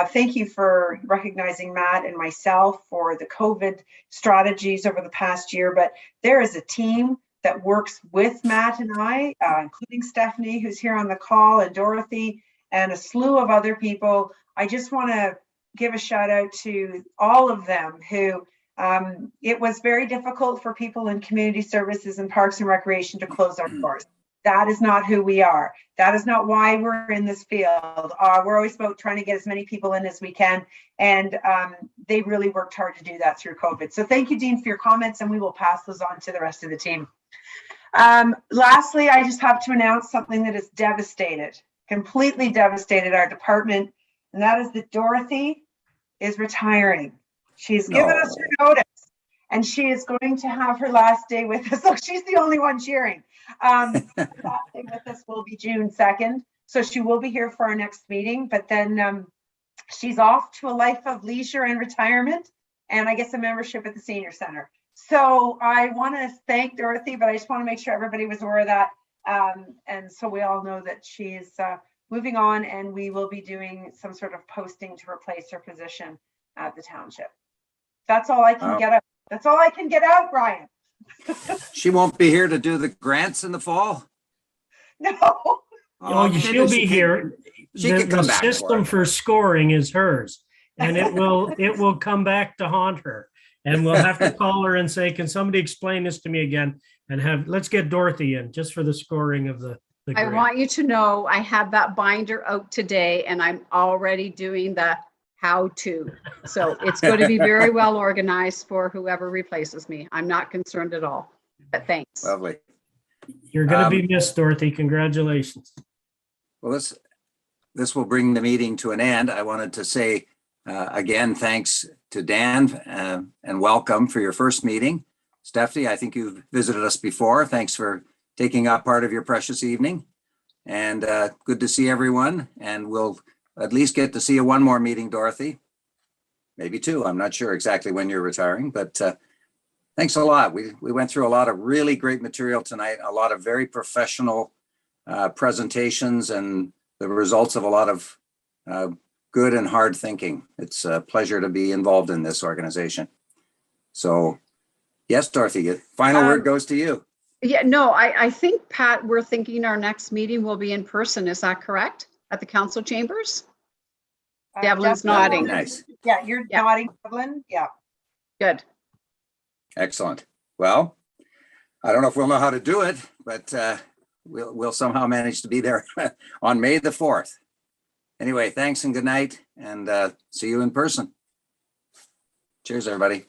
thank you for recognizing Matt and myself for the COVID strategies over the past year. But there is a team that works with Matt and I, including Stephanie, who's here on the call, and Dorothy, and a slew of other people. I just want to give a shout out to all of them who it was very difficult for people in community services and parks and recreation to close our doors. That is not who we are. That is not why we're in this field. We're always about trying to get as many people in as we can. And they really worked hard to do that through COVID. So thank you, Dean, for your comments, and we will pass those on to the rest of the team. Lastly, I just have to announce something that has completely devastated our department. And that is that Dorothy is retiring. She's given us her notice, and she is going to have her last day with us. Look, she's the only one cheering. Her last day with us will be June 2nd. So she will be here for our next meeting, but then she's off to a life of leisure and retirement, and I guess a membership at the senior center. So I want to thank Dorothy, but I just want to make sure everybody was aware of that. And so we all know that she's moving on, and we will be doing some sort of posting to replace her position at the township. That's all I can get out. That's all I can get out, Brian. She won't be here to do the grants in the fall? No. Oh, she'll be here. She can come back. The system for scoring is hers, and it will come back to haunt her. And we'll have to call her and say, can somebody explain this to me again? And let's get Dorothy in just for the scoring of the grant. I want you to know I have that binder out today, and I'm already doing the how to. So it's going to be very well organized for whoever replaces me. I'm not concerned at all, but thanks. Lovely. You're going to be missed, Dorothy. Congratulations. Well, this will bring the meeting to an end. I wanted to say again, thanks to Dan and welcome for your first meeting. Stephanie, I think you've visited us before. Thanks for taking up part of your precious evening. And good to see everyone. And we'll at least get to see you one more meeting, Dorothy. Maybe two. I'm not sure exactly when you're retiring, but thanks a lot. We went through a lot of really great material tonight, a lot of very professional presentations, and the results of a lot of good and hard thinking. It's a pleasure to be involved in this organization. So yes, Dorothy, final word goes to you. Yeah, no, I think, Pat, we're thinking our next meeting will be in person. Is that correct? At the council chambers? Devlin's nodding. Nice. Yeah, you're nodding, Devlin. Yeah. Good. Excellent. Well, I don't know if we'll know how to do it, but we'll somehow manage to be there on May the 4th. Anyway, thanks and good night, and see you in person. Cheers, everybody.